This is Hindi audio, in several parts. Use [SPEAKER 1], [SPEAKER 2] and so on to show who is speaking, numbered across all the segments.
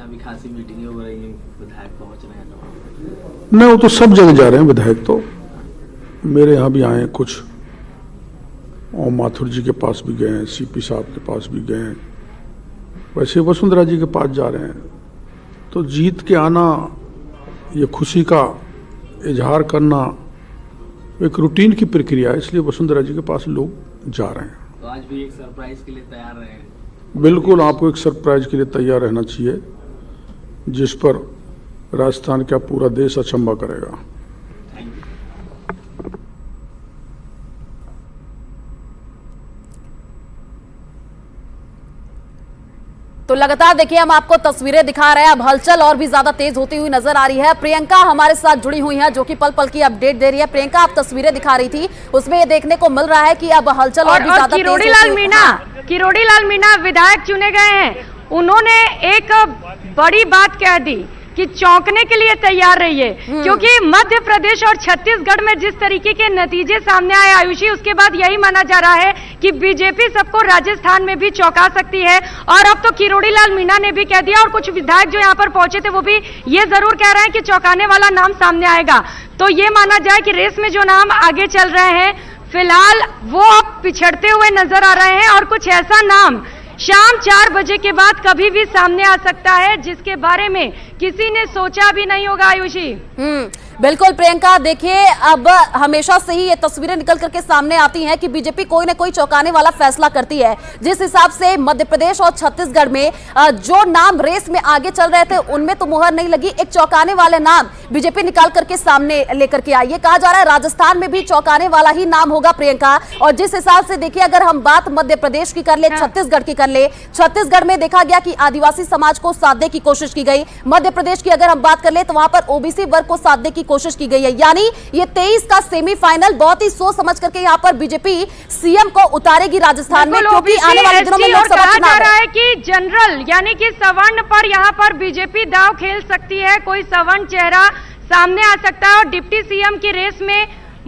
[SPEAKER 1] यहाँ भी खासी मीटिंगें हो रही हैं, विधायक पहुंच रहे हैं?
[SPEAKER 2] नहीं, वो तो सब जगह जा रहे हैं विधायक, तो मेरे यहाँ भी आए हैं कुछ, और माथुर जी के पास भी गए हैं, सीपी साहब के पास भी गए हैं, वैसे वसुंधरा जी के पास जा रहे हैं। तो जीत के आना, ये खुशी का इजहार करना एक रूटीन की प्रक्रिया है, इसलिए वसुंधरा जी के पास लोग जा रहे हैं।
[SPEAKER 1] तो आज भी एक सरप्राइज के लिए तैयार रहे हैं?
[SPEAKER 2] बिल्कुल, आपको एक सरप्राइज के लिए तैयार रहना चाहिए, जिस पर राजस्थान का पूरा देश अचंभा करेगा।
[SPEAKER 3] तो लगातार देखिए हम आपको तस्वीरें दिखा रहे हैं। अब हलचल और भी ज्यादा तेज होती हुई नजर आ रही है। प्रियंका हमारे साथ जुड़ी हुई हैं, जो कि पल पल की अपडेट दे रही है। प्रियंका, आप तस्वीरें दिखा रही थी, उसमें ये देखने को मिल रहा है कि अब हलचल और भी ज्यादा तेज होती हुई।
[SPEAKER 4] किरोड़ीलाल मीणा विधायक चुने गए हैं, उन्होंने एक बड़ी बात कह दी कि चौंकने के लिए तैयार रहिए, क्योंकि मध्य प्रदेश और छत्तीसगढ़ में जिस तरीके के नतीजे सामने आए आयुषी, उसके बाद यही माना जा रहा है कि बीजेपी सबको राजस्थान में भी चौंका सकती है। और अब तो किरोड़ीलाल मीणा ने भी कह दिया, और कुछ विधायक जो यहाँ पर पहुंचे थे वो भी ये जरूर कह रहे हैं कि चौंकाने वाला नाम सामने आएगा। तो ये माना जाए कि रेस में जो नाम आगे चल रहे हैं फिलहाल वो अब पिछड़ते हुए नजर आ रहे हैं, और कुछ ऐसा नाम शाम 4 बजे के बाद कभी भी सामने आ सकता है जिसके बारे में किसी ने सोचा भी नहीं होगा आयुषी।
[SPEAKER 3] बिल्कुल प्रियंका, देखिए अब हमेशा से ही ये तस्वीरें निकल करके सामने आती हैं कि बीजेपी कोई ना कोई चौंकाने वाला फैसला करती है। जिस हिसाब से मध्य प्रदेश और छत्तीसगढ़ में जो नाम रेस में आगे चल रहे थे उनमें तो मुहर नहीं लगी, एक चौंकाने वाले नाम बीजेपी निकाल करके सामने लेकर के आई। ये कहा जा रहा है राजस्थान में भी चौंकाने वाला ही नाम होगा प्रियंका। और जिस हिसाब से देखिए, अगर हम बात मध्य प्रदेश की कर ले, छत्तीसगढ़ की कर ले, छत्तीसगढ़ में देखा गया कि आदिवासी समाज को साधने की कोशिश की गई। मध्य प्रदेश की अगर हम बात कर ले तो वहां पर ओबीसी वर्ग को साधने की कोशिश की गई है। यानी ये 23 का सेमीफाइनल बहुत ही सोच समझ करके यहाँ पर बीजेपी सीएम को उतारेगी राजस्थान में, क्योंकि आने वाले दिनों में लोकसभा चुनाव है।
[SPEAKER 4] कि जनरल यानी कि सवर्ण पर यहाँ पर बीजेपी दाव खेल सकती है, कोई सवर्ण चेहरा सामने आ सकता है। और डिप्टी सीएम की रेस में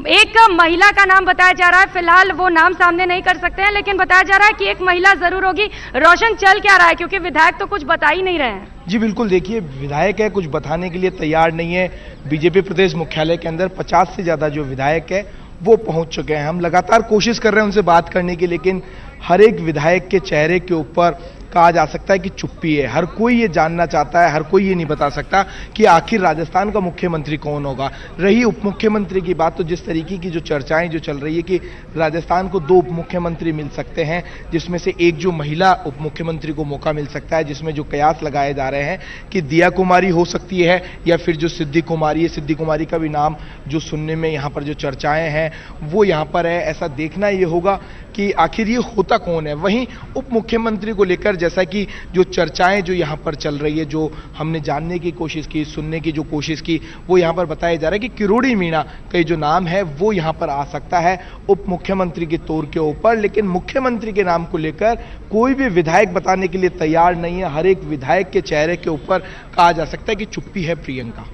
[SPEAKER 4] एक महिला का नाम बताया जा रहा है, फिलहाल वो नाम सामने नहीं कर सकते हैं, लेकिन बताया जा रहा है कि एक महिला जरूर होगी। रोशन, चल क्या रहा है, क्योंकि विधायक तो कुछ बता ही नहीं रहे हैं।
[SPEAKER 5] जी बिल्कुल, देखिए विधायक है, कुछ बताने के लिए तैयार नहीं है। बीजेपी प्रदेश मुख्यालय के अंदर 50 से ज्यादा जो विधायक है वो पहुंच चुके हैं। हम लगातार कोशिश कर रहे हैं उनसे बात करने की, लेकिन हर एक विधायक के चेहरे के ऊपर कहा जा सकता है कि चुप्पी है। हर कोई ये जानना चाहता है, हर कोई ये नहीं बता सकता कि आखिर राजस्थान का मुख्यमंत्री कौन होगा। रही उप मुख्यमंत्री की बात, तो जिस तरीके की जो चर्चाएं जो चल रही है कि राजस्थान को 2 उप मुख्यमंत्री मिल सकते हैं, जिसमें से एक जो महिला उप मुख्यमंत्री को मौका मिल सकता है, जिसमें जो कयास लगाए जा रहे हैं कि दिया कुमारी हो सकती है या फिर जो सिद्धि कुमारी है, सिद्धि कुमारी का भी नाम जो सुनने में यहाँ पर जो चर्चाएं हैं वो यहाँ पर है। ऐसा देखना ये होगा कि आखिर ये होता कौन है। वहीं उप मुख्यमंत्री को लेकर जैसा कि जो चर्चाएं जो यहाँ पर चल रही है, जो हमने जानने की कोशिश की, सुनने की जो कोशिश की, वो यहाँ पर बताया जा रहा है कि किरोड़ी मीणा का जो नाम है वो यहाँ पर आ सकता है उप मुख्यमंत्री के तौर के ऊपर। लेकिन मुख्यमंत्री के नाम को लेकर कोई भी विधायक बताने के लिए तैयार नहीं है। हर एक विधायक के चेहरे के ऊपर कहा जा सकता है कि चुप्पी है। प्रियंका,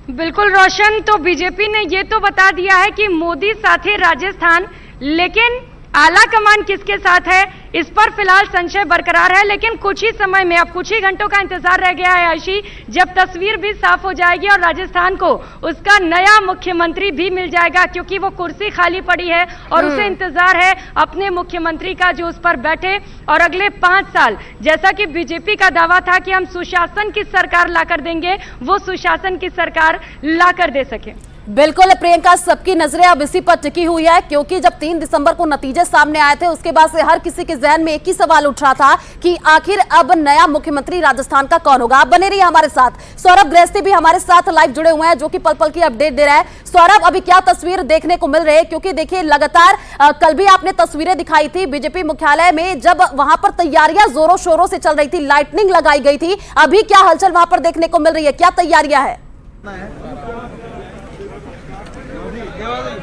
[SPEAKER 4] बिल्कुल रोशन, तो बीजेपी ने ये तो बता दिया है कि मोदी साथ है राजस्थान, लेकिन आला कमान किसके साथ है इस पर फिलहाल संशय बरकरार है। लेकिन कुछ ही समय में, अब कुछ ही घंटों का इंतजार रह गया है आयुषी, जब तस्वीर भी साफ हो जाएगी और राजस्थान को उसका नया मुख्यमंत्री भी मिल जाएगा, क्योंकि वो कुर्सी खाली पड़ी है और उसे इंतजार है अपने मुख्यमंत्री का जो उस पर बैठे और अगले 5 साल, जैसा कि बीजेपी का दावा था कि हम सुशासन की सरकार लाकर देंगे, वो सुशासन की सरकार लाकर दे सके।
[SPEAKER 3] बिल्कुल प्रियंका, सबकी नजरें अब इसी पर टिकी हुई है, क्योंकि जब 3 दिसंबर को नतीजे सामने आए थे उसके बाद से हर किसी के जहन में एक ही सवाल उठ रहा था कि आखिर अब नया मुख्यमंत्री राजस्थान का कौन होगा। आप बने रहिए हमारे साथ। सौरभ गृहस्थी भी हमारे साथ लाइव जुड़े हुए हैं, जो कि पल पल की अपडेट दे रहा है। सौरभ, अभी क्या तस्वीर देखने को मिल रही है, क्योंकि देखिए लगातार कल भी आपने तस्वीरें दिखाई थी बीजेपी मुख्यालय में, जब वहां पर तैयारियां जोरों शोरों से चल रही थी, लाइटनिंग लगाई गई थी। अभी क्या हलचल वहां पर देखने को मिल रही है, क्या तैयारियां है?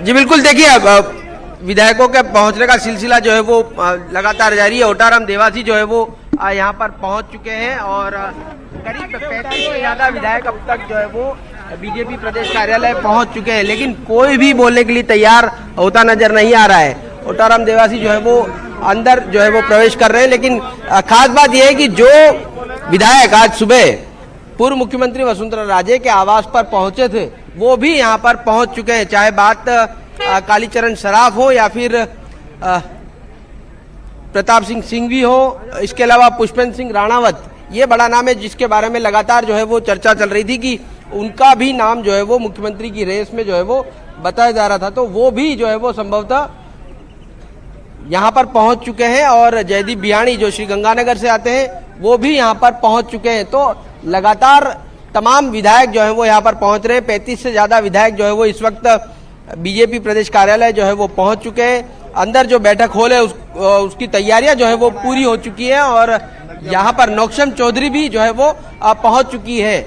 [SPEAKER 6] जी बिल्कुल, देखिए विधायकों के पहुंचने का सिलसिला जो है वो लगातार जारी है। ओटाराम देवासी जो है वो यहाँ पर पहुंच चुके हैं और करीब 35 से ज्यादा विधायक अब तक जो है वो बीजेपी प्रदेश कार्यालय पहुंच चुके हैं, लेकिन कोई भी बोलने के लिए तैयार होता नजर नहीं आ रहा है। ओटाराम देवासी जो है वो अंदर जो है वो प्रवेश कर रहे हैं, लेकिन खास बात यह है कि जो विधायक आज सुबह पूर्व मुख्यमंत्री वसुंधरा राजे के आवास पर पहुंचे थे, वो भी यहां पर पहुंच चुके हैं। चाहे बात कालीचरण सराफ हो या फिर प्रताप सिंह सिंघवी हो, इसके अलावा पुष्पेंद्र सिंह राणावत, ये बड़ा नाम है जिसके बारे में लगातार जो है वो चर्चा चल रही थी कि उनका भी नाम जो है वो मुख्यमंत्री की रेस में जो है वो बताया जा रहा था, तो वो भी जो है वो संभवतः यहाँ पर पहुंच चुके हैं। और जयदीप बियाणी जो श्री गंगानगर से आते हैं वो भी यहाँ पर पहुंच चुके हैं। तो लगातार तमाम विधायक जो है वो यहाँ पर पहुंच रहे हैं। 35 से ज्यादा विधायक जो है वो इस वक्त बीजेपी प्रदेश कार्यालय जो है वो पहुंच चुके हैं। अंदर जो बैठक हॉल है उसकी तैयारियां जो है वो पूरी हो चुकी है और यहाँ पर नौक्षम चौधरी भी जो है वो पहुंच चुकी है।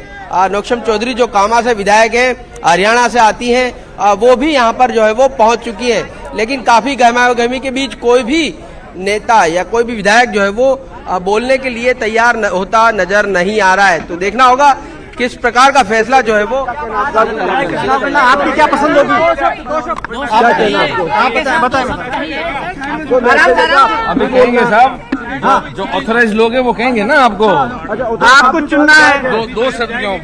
[SPEAKER 6] नौक्षम चौधरी जो कामा से विधायक है, हरियाणा से आती हैं, वो भी यहाँ पर जो है वो पहुंच चुकी है। लेकिन काफी गहमागहमी के बीच कोई भी नेता या कोई भी विधायक जो है वो बोलने के लिए तैयार होता नजर नहीं आ रहा है। तो देखना होगा किस प्रकार का फैसला जो है वो
[SPEAKER 7] आपकी क्या पसंद होगी?
[SPEAKER 8] अभी कहेंगे साहब, जो ऑथराइज लोग हैं वो कहेंगे ना आपको।
[SPEAKER 7] आपको चुनना है।
[SPEAKER 8] दो शब्द क्यों?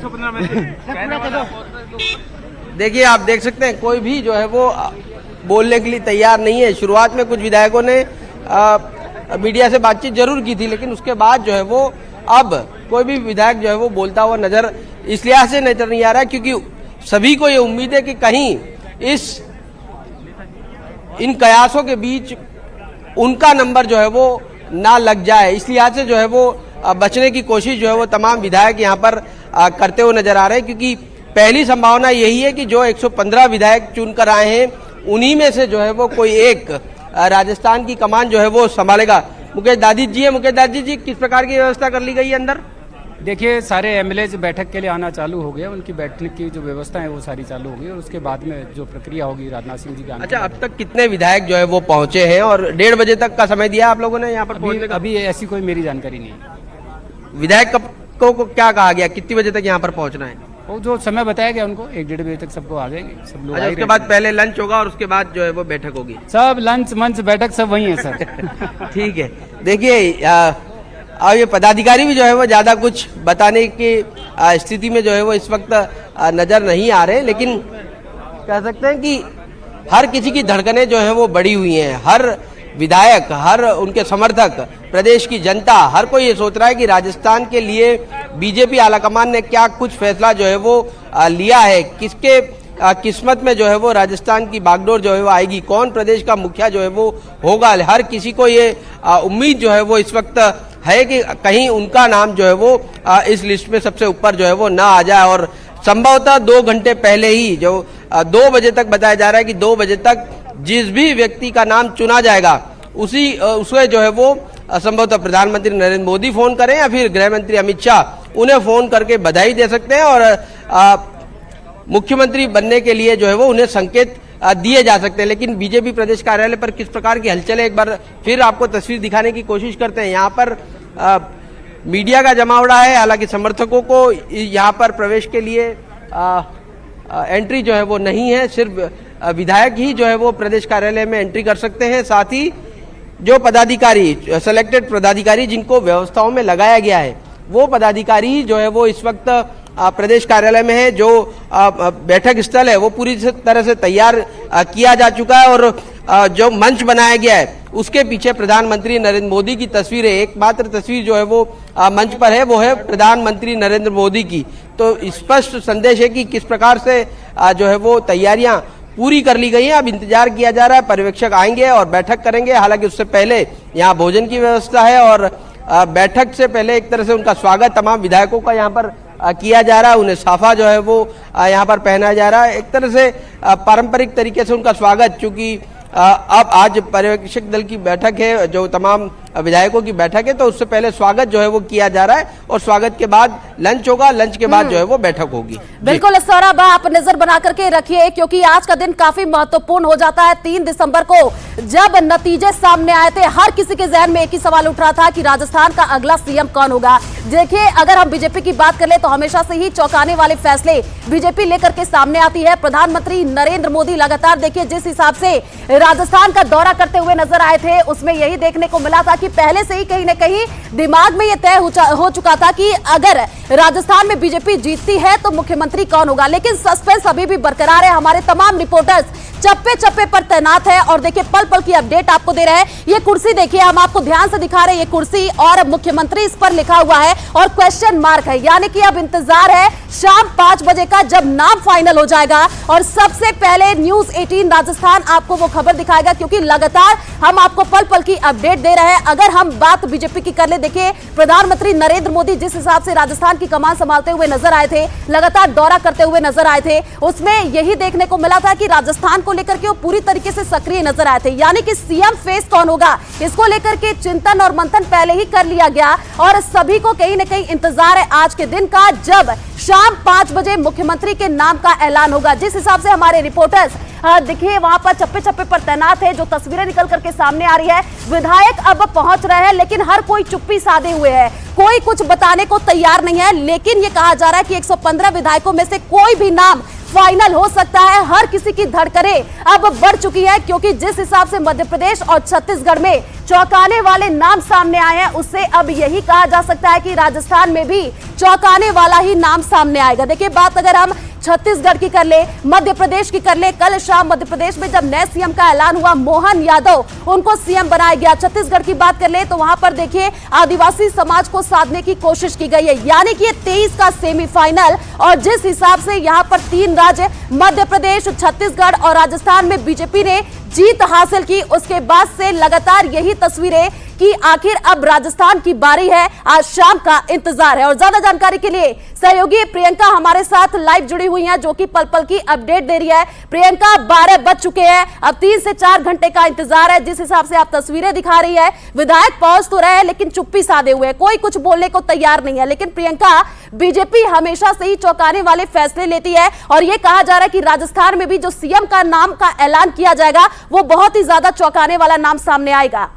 [SPEAKER 6] देखिए, आप देख सकते हैं कोई भी जो है वो बोलने के लिए तैयार नहीं है। शुरुआत में कुछ विधायकों ने मीडिया से बातचीत जरूर की थी, लेकिन उसके बाद जो है वो अब कोई भी विधायक जो है वो बोलता हुआ नजर इस लिहाज से नजर नहीं आ रहा है क्योंकि सभी को ये उम्मीद है कि कहीं इन कयासों के बीच उनका नंबर जो है वो ना लग जाए। इस लिहाज से जो है वो बचने की कोशिश जो है वो तमाम विधायक यहाँ पर करते हुए नजर आ रहे हैं, क्योंकि पहली संभावना यही है कि जो 115 विधायक चुनकर आए हैं उन्हीं में से जो है वो कोई एक राजस्थान की कमान जो है वो संभालेगा। मुकेश दादी जी है। मुकेश दादी जी, किस प्रकार की व्यवस्था कर ली गई है अंदर?
[SPEAKER 9] देखिए, सारे एमएलए बैठक के लिए आना चालू हो गया, उनकी बैठने की जो व्यवस्था है वो सारी चालू हो गई और उसके बाद में जो प्रक्रिया होगी राजनाथ सिंह जी का।
[SPEAKER 6] अच्छा, अब तक कितने विधायक जो है वो पहुंचे हैं और 1:30 बजे तक का समय दिया आप लोगों ने यहाँ पर पहुंचने का?
[SPEAKER 9] अभी ऐसी कोई मेरी जानकारी नहीं है।
[SPEAKER 6] विधायक को क्या कहा गया, कितनी बजे तक यहाँ पर पहुंचना है?
[SPEAKER 9] वो जो समय बताया गया उनको 1-1:30 बजे तक सबको आ जाएंगे सब लोग।
[SPEAKER 6] अच्छा, उसके बाद पहले लंच होगा और उसके बाद जो है वो बैठक होगी।
[SPEAKER 9] सब लंच मंच बैठक सब वही है सर।
[SPEAKER 6] ठीक है। देखिए, अब ये पदाधिकारी भी जो है वो ज्यादा कुछ बताने की स्थिति में जो है वो इस वक्त नजर नहीं आ रहे, लेकिन कह सकते हैं कि हर किसी की धड़कनें जो है वो बढ़ी हुई हैं। हर विधायक, हर उनके समर्थक, प्रदेश की जनता, हर कोई ये सोच रहा है कि राजस्थान के लिए बीजेपी आलाकमान ने क्या कुछ फैसला जो है वो लिया है, किसके किस्मत में जो है वो राजस्थान की बागडोर जो है वो आएगी, कौन प्रदेश का मुखिया जो है वो होगा। हर किसी को ये उम्मीद जो है वो इस वक्त है कि कहीं उनका नाम जो है वो इस लिस्ट में सबसे ऊपर जो है वो ना आ जाए। और संभवतः 2 घंटे पहले ही जो 2 बजे तक बताया जा रहा है कि 2 बजे तक जिस भी व्यक्ति का नाम चुना जाएगा उसे जो है वो संभवतः प्रधानमंत्री नरेंद्र मोदी फोन करें या फिर गृह मंत्री अमित शाह उन्हें फोन करके बधाई दे सकते हैं और मुख्यमंत्री बनने के लिए जो है वो उन्हें संकेत दिए जा सकते हैं। लेकिन बीजेपी प्रदेश कार्यालय पर किस प्रकार की हलचल है, एक बार फिर आपको तस्वीर दिखाने की कोशिश करते हैं। यहाँ पर मीडिया का जमावड़ा है, हालांकि समर्थकों को यहाँ पर प्रवेश के लिए एंट्री जो है वो नहीं है, सिर्फ विधायक ही जो है वो प्रदेश कार्यालय में एंट्री कर सकते हैं। साथ ही जो पदाधिकारी, सेलेक्टेड पदाधिकारी जिनको व्यवस्थाओं में लगाया गया है, वो पदाधिकारी जो है वो इस वक्त प्रदेश कार्यालय में है। जो बैठक स्थल है वो पूरी तरह से तैयार किया जा चुका है और जो मंच बनाया गया है उसके पीछे प्रधानमंत्री नरेंद्र मोदी की तस्वीर है। एकमात्र तस्वीर जो है वो मंच पर है, वो है प्रधानमंत्री नरेंद्र मोदी की। तो स्पष्ट संदेश है कि किस प्रकार से जो है वो तैयारियां पूरी कर ली गई हैं। अब इंतजार किया जा रहा है, पर्यवेक्षक आएंगे और बैठक करेंगे। हालांकि उससे पहले यहाँ भोजन की व्यवस्था है और बैठक से पहले एक तरह से उनका स्वागत तमाम विधायकों का यहाँ पर किया जा रहा है। उन्हें साफा जो है वो यहाँ पर पहनाया जा रहा है, एक तरह से पारंपरिक तरीके से उनका स्वागत। चूंकि अब आज पर्यवेक्षक दल की बैठक है, जो तमाम विधायकों की बैठक है, तो उससे पहले स्वागत जो है वो किया जा रहा है और स्वागत के बाद लंच होगा, लंच के बाद जो है वो बैठक होगी।
[SPEAKER 3] बिल्कुल सौरभ, आप नजर बना करके रखिए क्योंकि आज का दिन काफी महत्वपूर्ण हो जाता है। 3 दिसंबर को जब नतीजे सामने आए थे, हर किसी के जहन में एक ही सवाल उठ रहा था कि राजस्थान का अगला सीएम कौन होगा। देखिए, अगर हम बीजेपी की बात कर ले तो हमेशा से ही चौंकाने वाले फैसले बीजेपी लेकर के सामने आती है। प्रधानमंत्री नरेंद्र मोदी लगातार देखिए जिस हिसाब से राजस्थान का दौरा करते हुए नजर आए थे, उसमें यही देखने को मिला था हालांकि पहले से ही कहीं ना कहीं दिमाग में यह तय हो चुका था कि अगर राजस्थान में बीजेपी जीतती है तो मुख्यमंत्री कौन होगा, लेकिन सस्पेंस अभी भी बरकरार है। हमारे तमाम रिपोर्टर्स चप्पे चप्पे पर तैनात है और देखिए पल पल की अपडेट आपको दे रहे हैं। ये कुर्सी देखिए, हम आपको ध्यान से दिखा रहे हैं, ये कुर्सी और मुख्यमंत्री इस पर लिखा हुआ है और क्वेश्चन मार्क है, यानी कि अब इंतजार है शाम 5 बजे का, जब नाम फाइनल हो जाएगा और सबसे पहले न्यूज 18 राजस्थान आपको वो खबर दिखाएगा, क्योंकि लगातार हम आपको पल पल की अपडेट दे रहे हैं। अगर हम बात बीजेपी की कर ले, देखिए प्रधानमंत्री नरेंद्र मोदी जिस हिसाब से राजस्थान की कमान संभालते हुए नजर आए थे, लगातार दौरा करते हुए नजर आए थे, उसमें यही देखने को मिला था कि राजस्थान को लेकर के वो पूरी तरीके से सक्रिय नजर आए थे, यानी कि सीएम फेस कौन होगा इसको लेकर के चिंतन और मंथन पहले ही कर लिया गया और सभी को कहीं ना कहीं इंतजार है आज के दिन का, जब शाम 5 बजे मुख्यमंत्री के नाम का ऐलान होगा। जिस हिसाब से हमारे रिपोर्टर्स देखिए वहां पर चप्पे चप्पे पर तैनात है, जो तस्वीरें निकल करके सामने आ रही है, विधायक अब पहुंच रहे हैं, लेकिन हर कोई चुप्पी साधे हुए है, कोई कुछ बताने को तैयार नहीं है। लेकिन ये कहा जा रहा है कि 115 विधायकों में से कोई भी नाम फाइनल हो सकता है। हर किसी की धड़कनें अब बढ़ चुकी है, क्योंकि जिस हिसाब से मध्य प्रदेश और छत्तीसगढ़ में चौंकाने वाले नाम सामने आए हैं, उससे अब यही कहा जा सकता है कि राजस्थान में भी चौंकाने वाला ही नाम सामने आएगा। देखिए बात अगर हम छत्तीसगढ़ की कर ले, मध्य प्रदेश की कर ले, कल शाम मध्य प्रदेश में जब नए सीएम का ऐलान हुआ, मोहन यादव उनको सीएम बनाया गया। छत्तीसगढ़ की बात कर ले तो वहां पर देखिए आदिवासी समाज को साधने की कोशिश की गई है, यानी कि 23 का सेमीफाइनल, और जिस हिसाब से यहां पर 3 राज्य मध्य प्रदेश, छत्तीसगढ़ और राजस्थान में बीजेपी ने जीत हासिल की, उसके बाद से लगातार यही तस्वीरें कि आखिर अब राजस्थान की बारी है, आज शाम का इंतजार है। और ज्यादा जानकारी के लिए सहयोगी प्रियंका हमारे साथ लाइव जुड़ी हुई हैं, जो कि पल पल की अपडेट दे रही है। प्रियंका, 12 बज चुके हैं, अब 3 से 4 घंटे का इंतजार है। जिस हिसाब से आप तस्वीरें दिखा रही है, विधायक पहुंच तो रहे हैं लेकिन चुप्पी साधे हुए हैं, कोई कुछ बोलने को तैयार नहीं है। लेकिन प्रियंका, बीजेपी हमेशा से ही चौंकाने वाले फैसले लेती है और यह कहा जा रहा है कि राजस्थान में भी जो सीएम का नाम का ऐलान किया जाएगा वो बहुत ही ज्यादा चौंकाने वाला नाम सामने आएगा।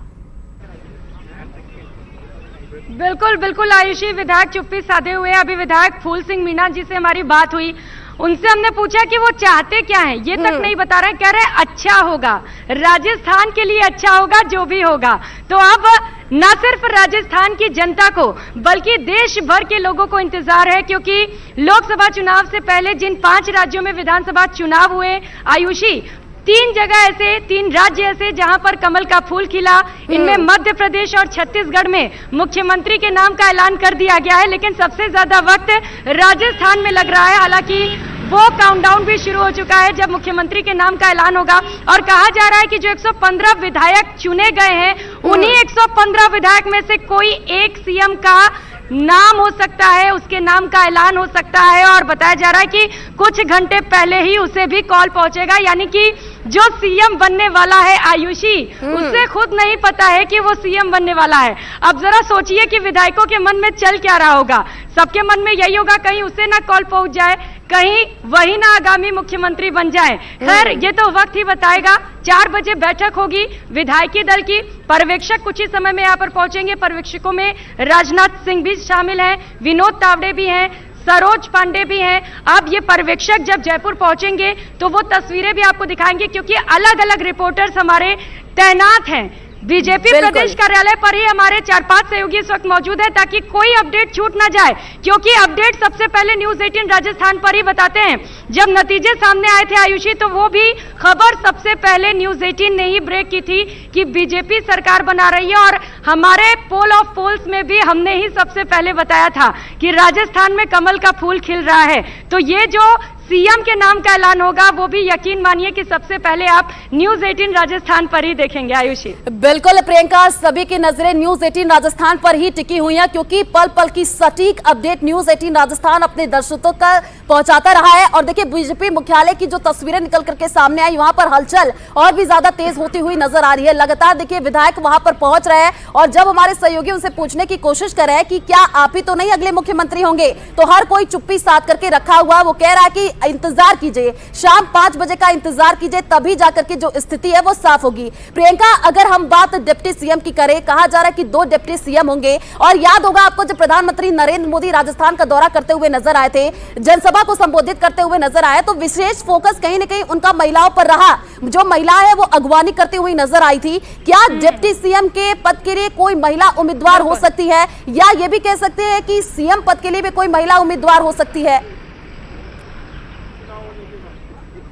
[SPEAKER 4] बिल्कुल बिल्कुल आयुषी, विधायक चुप्पी साधे हुए। अभी विधायक फूल सिंह मीणा जी से हमारी बात हुई, उनसे हमने पूछा कि वो चाहते क्या हैं, ये तक नहीं बता रहे, कह रहे अच्छा होगा, राजस्थान के लिए अच्छा होगा जो भी होगा। तो अब न सिर्फ राजस्थान की जनता को बल्कि देश भर के लोगों को इंतजार है, क्योंकि लोकसभा चुनाव से पहले जिन 5 राज्यों में विधानसभा चुनाव हुए आयुषी, 3 जगह ऐसे, 3 राज्य ऐसे जहां पर कमल का फूल खिला, इनमें मध्य प्रदेश और छत्तीसगढ़ में मुख्यमंत्री के नाम का ऐलान कर दिया गया है, लेकिन सबसे ज्यादा वक्त राजस्थान में लग रहा है। हालांकि वो काउंटडाउन भी शुरू हो चुका है जब मुख्यमंत्री के नाम का ऐलान होगा, और कहा जा रहा है कि जो 115 विधायक चुने गए हैं, उन्हीं 115 विधायक में से कोई एक सीएम का नाम हो सकता है, उसके नाम का ऐलान हो सकता है। और बताया जा रहा है कि कुछ घंटे पहले ही उसे भी कॉल पहुंचेगा, यानी कि जो सीएम बनने वाला है आयुषी, उसे खुद नहीं पता है कि वो सीएम बनने वाला है। अब जरा सोचिए कि विधायकों के मन में चल क्या रहा होगा। सबके मन में यही होगा कहीं उसे ना कॉल पहुंच जाए, कहीं वही ना आगामी मुख्यमंत्री बन जाए। खैर ये तो वक्त ही बताएगा। 4 बजे बैठक होगी विधायकी दल की, पर्यवेक्षक कुछ ही समय में यहाँ पर पहुंचेंगे। पर्यवेक्षकों में राजनाथ सिंह भी शामिल हैं, विनोद तावड़े भी हैं, सरोज पांडे भी हैं। अब ये पर्यवेक्षक जब जयपुर पहुंचेंगे तो वो तस्वीरें भी आपको दिखाएंगे, क्योंकि अलग अलग रिपोर्टर्स हमारे तैनात हैं। बीजेपी प्रदेश कार्यालय पर ही हमारे 4-5 सहयोगी इस वक्त मौजूद है, ताकि कोई अपडेट छूट ना जाए, क्योंकि अपडेट सबसे पहले न्यूज 18 राजस्थान पर ही बताते हैं। जब नतीजे सामने आए थे आयुषी, तो वो भी खबर सबसे पहले न्यूज 18 ने ही ब्रेक की थी कि बीजेपी सरकार बना रही है, और हमारे पोल ऑफ पोल्स में भी हमने ही सबसे पहले बताया था कि राजस्थान में कमल का फूल खिल रहा है। तो ये जो सीएम के नाम का ऐलान होगा, वो भी यकीन मानिए कि सबसे पहले आप न्यूज 18 राजस्थान पर ही देखेंगे आयुषी।
[SPEAKER 3] बिल्कुल प्रियंका, सभी की नजरें न्यूज 18 राजस्थान पर ही टिकी हुई हैं, क्योंकि पल पल की सटीक अपडेट न्यूज 18 राजस्थान अपने दर्शकों का पहुंचाता रहा है। और देखिए बीजेपी मुख्यालय की जो तस्वीरें निकल करके सामने आई, वहां पर हलचल और भी ज्यादा तेज होती हुई नजर आ रही है। लगातार देखिए विधायक वहां पर पहुंच रहे हैं, और जब हमारे सहयोगी उनसे पूछने की कोशिश कर रहे हैं कि क्या आप ही तो नहीं अगले मुख्यमंत्री होंगे, तो हर कोई चुप्पी साध करके रखा हुआ। वो कह रहा है कि इंतजार कीजिए, शाम 5 बजे का इंतजार कीजिए, तभी जाकर के जो स्थिति है वो साफ होगी। प्रियंका, अगर हम बात डिप्टी सीएम की करें, कहा जा रहा है कि 2 डिप्टी सीएम होंगे, और याद होगा आपको जब प्रधानमंत्री नरेंद्र मोदी राजस्थान का दौरा करते हुए नजर आए थे, जनसभा को संबोधित करते हुए नजर आए, तो विशेष फोकस कहीं ना कहीं उनका महिलाओं पर रहा। जो महिला है वो अगवानी करती हुई नजर आई थी। क्या डिप्टी सीएम के पद के लिए कोई महिला उम्मीदवार हो सकती है, या ये भी कह सकते हैं कि सीएम पद के लिए भी कोई महिला उम्मीदवार हो सकती है?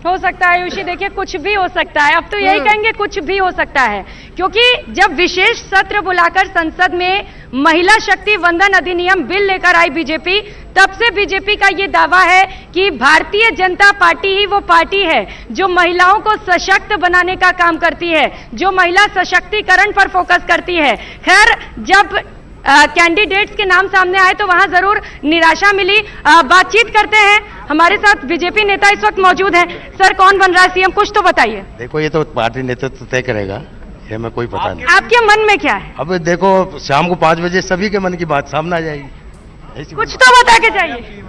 [SPEAKER 4] हो सकता है आयुषी, देखिए कुछ भी हो सकता है। अब तो यही कहेंगे कुछ भी हो सकता है, क्योंकि जब विशेष सत्र बुलाकर संसद में महिला शक्ति वंदन अधिनियम बिल लेकर आई बीजेपी, तब से बीजेपी का ये दावा है कि भारतीय जनता पार्टी ही वो पार्टी है जो महिलाओं को सशक्त बनाने का काम करती है, जो महिला सशक्तिकरण पर फोकस करती है। खैर, जब कैंडिडेट्स के नाम सामने आए तो वहां जरूर निराशा मिली। बातचीत करते हैं, हमारे साथ बीजेपी नेता इस वक्त मौजूद हैं। सर, कौन बन रहा है सीएम, कुछ तो बताइए।
[SPEAKER 10] देखो, ये तो पार्टी नेतृत्व तय करेगा, ये मैं कोई पता नहीं।
[SPEAKER 4] आपके मन में क्या है?
[SPEAKER 10] अब देखो, शाम को 5 बजे सभी के मन की बात सामने आ जाएगी।
[SPEAKER 4] कुछ तो बता के जाइए।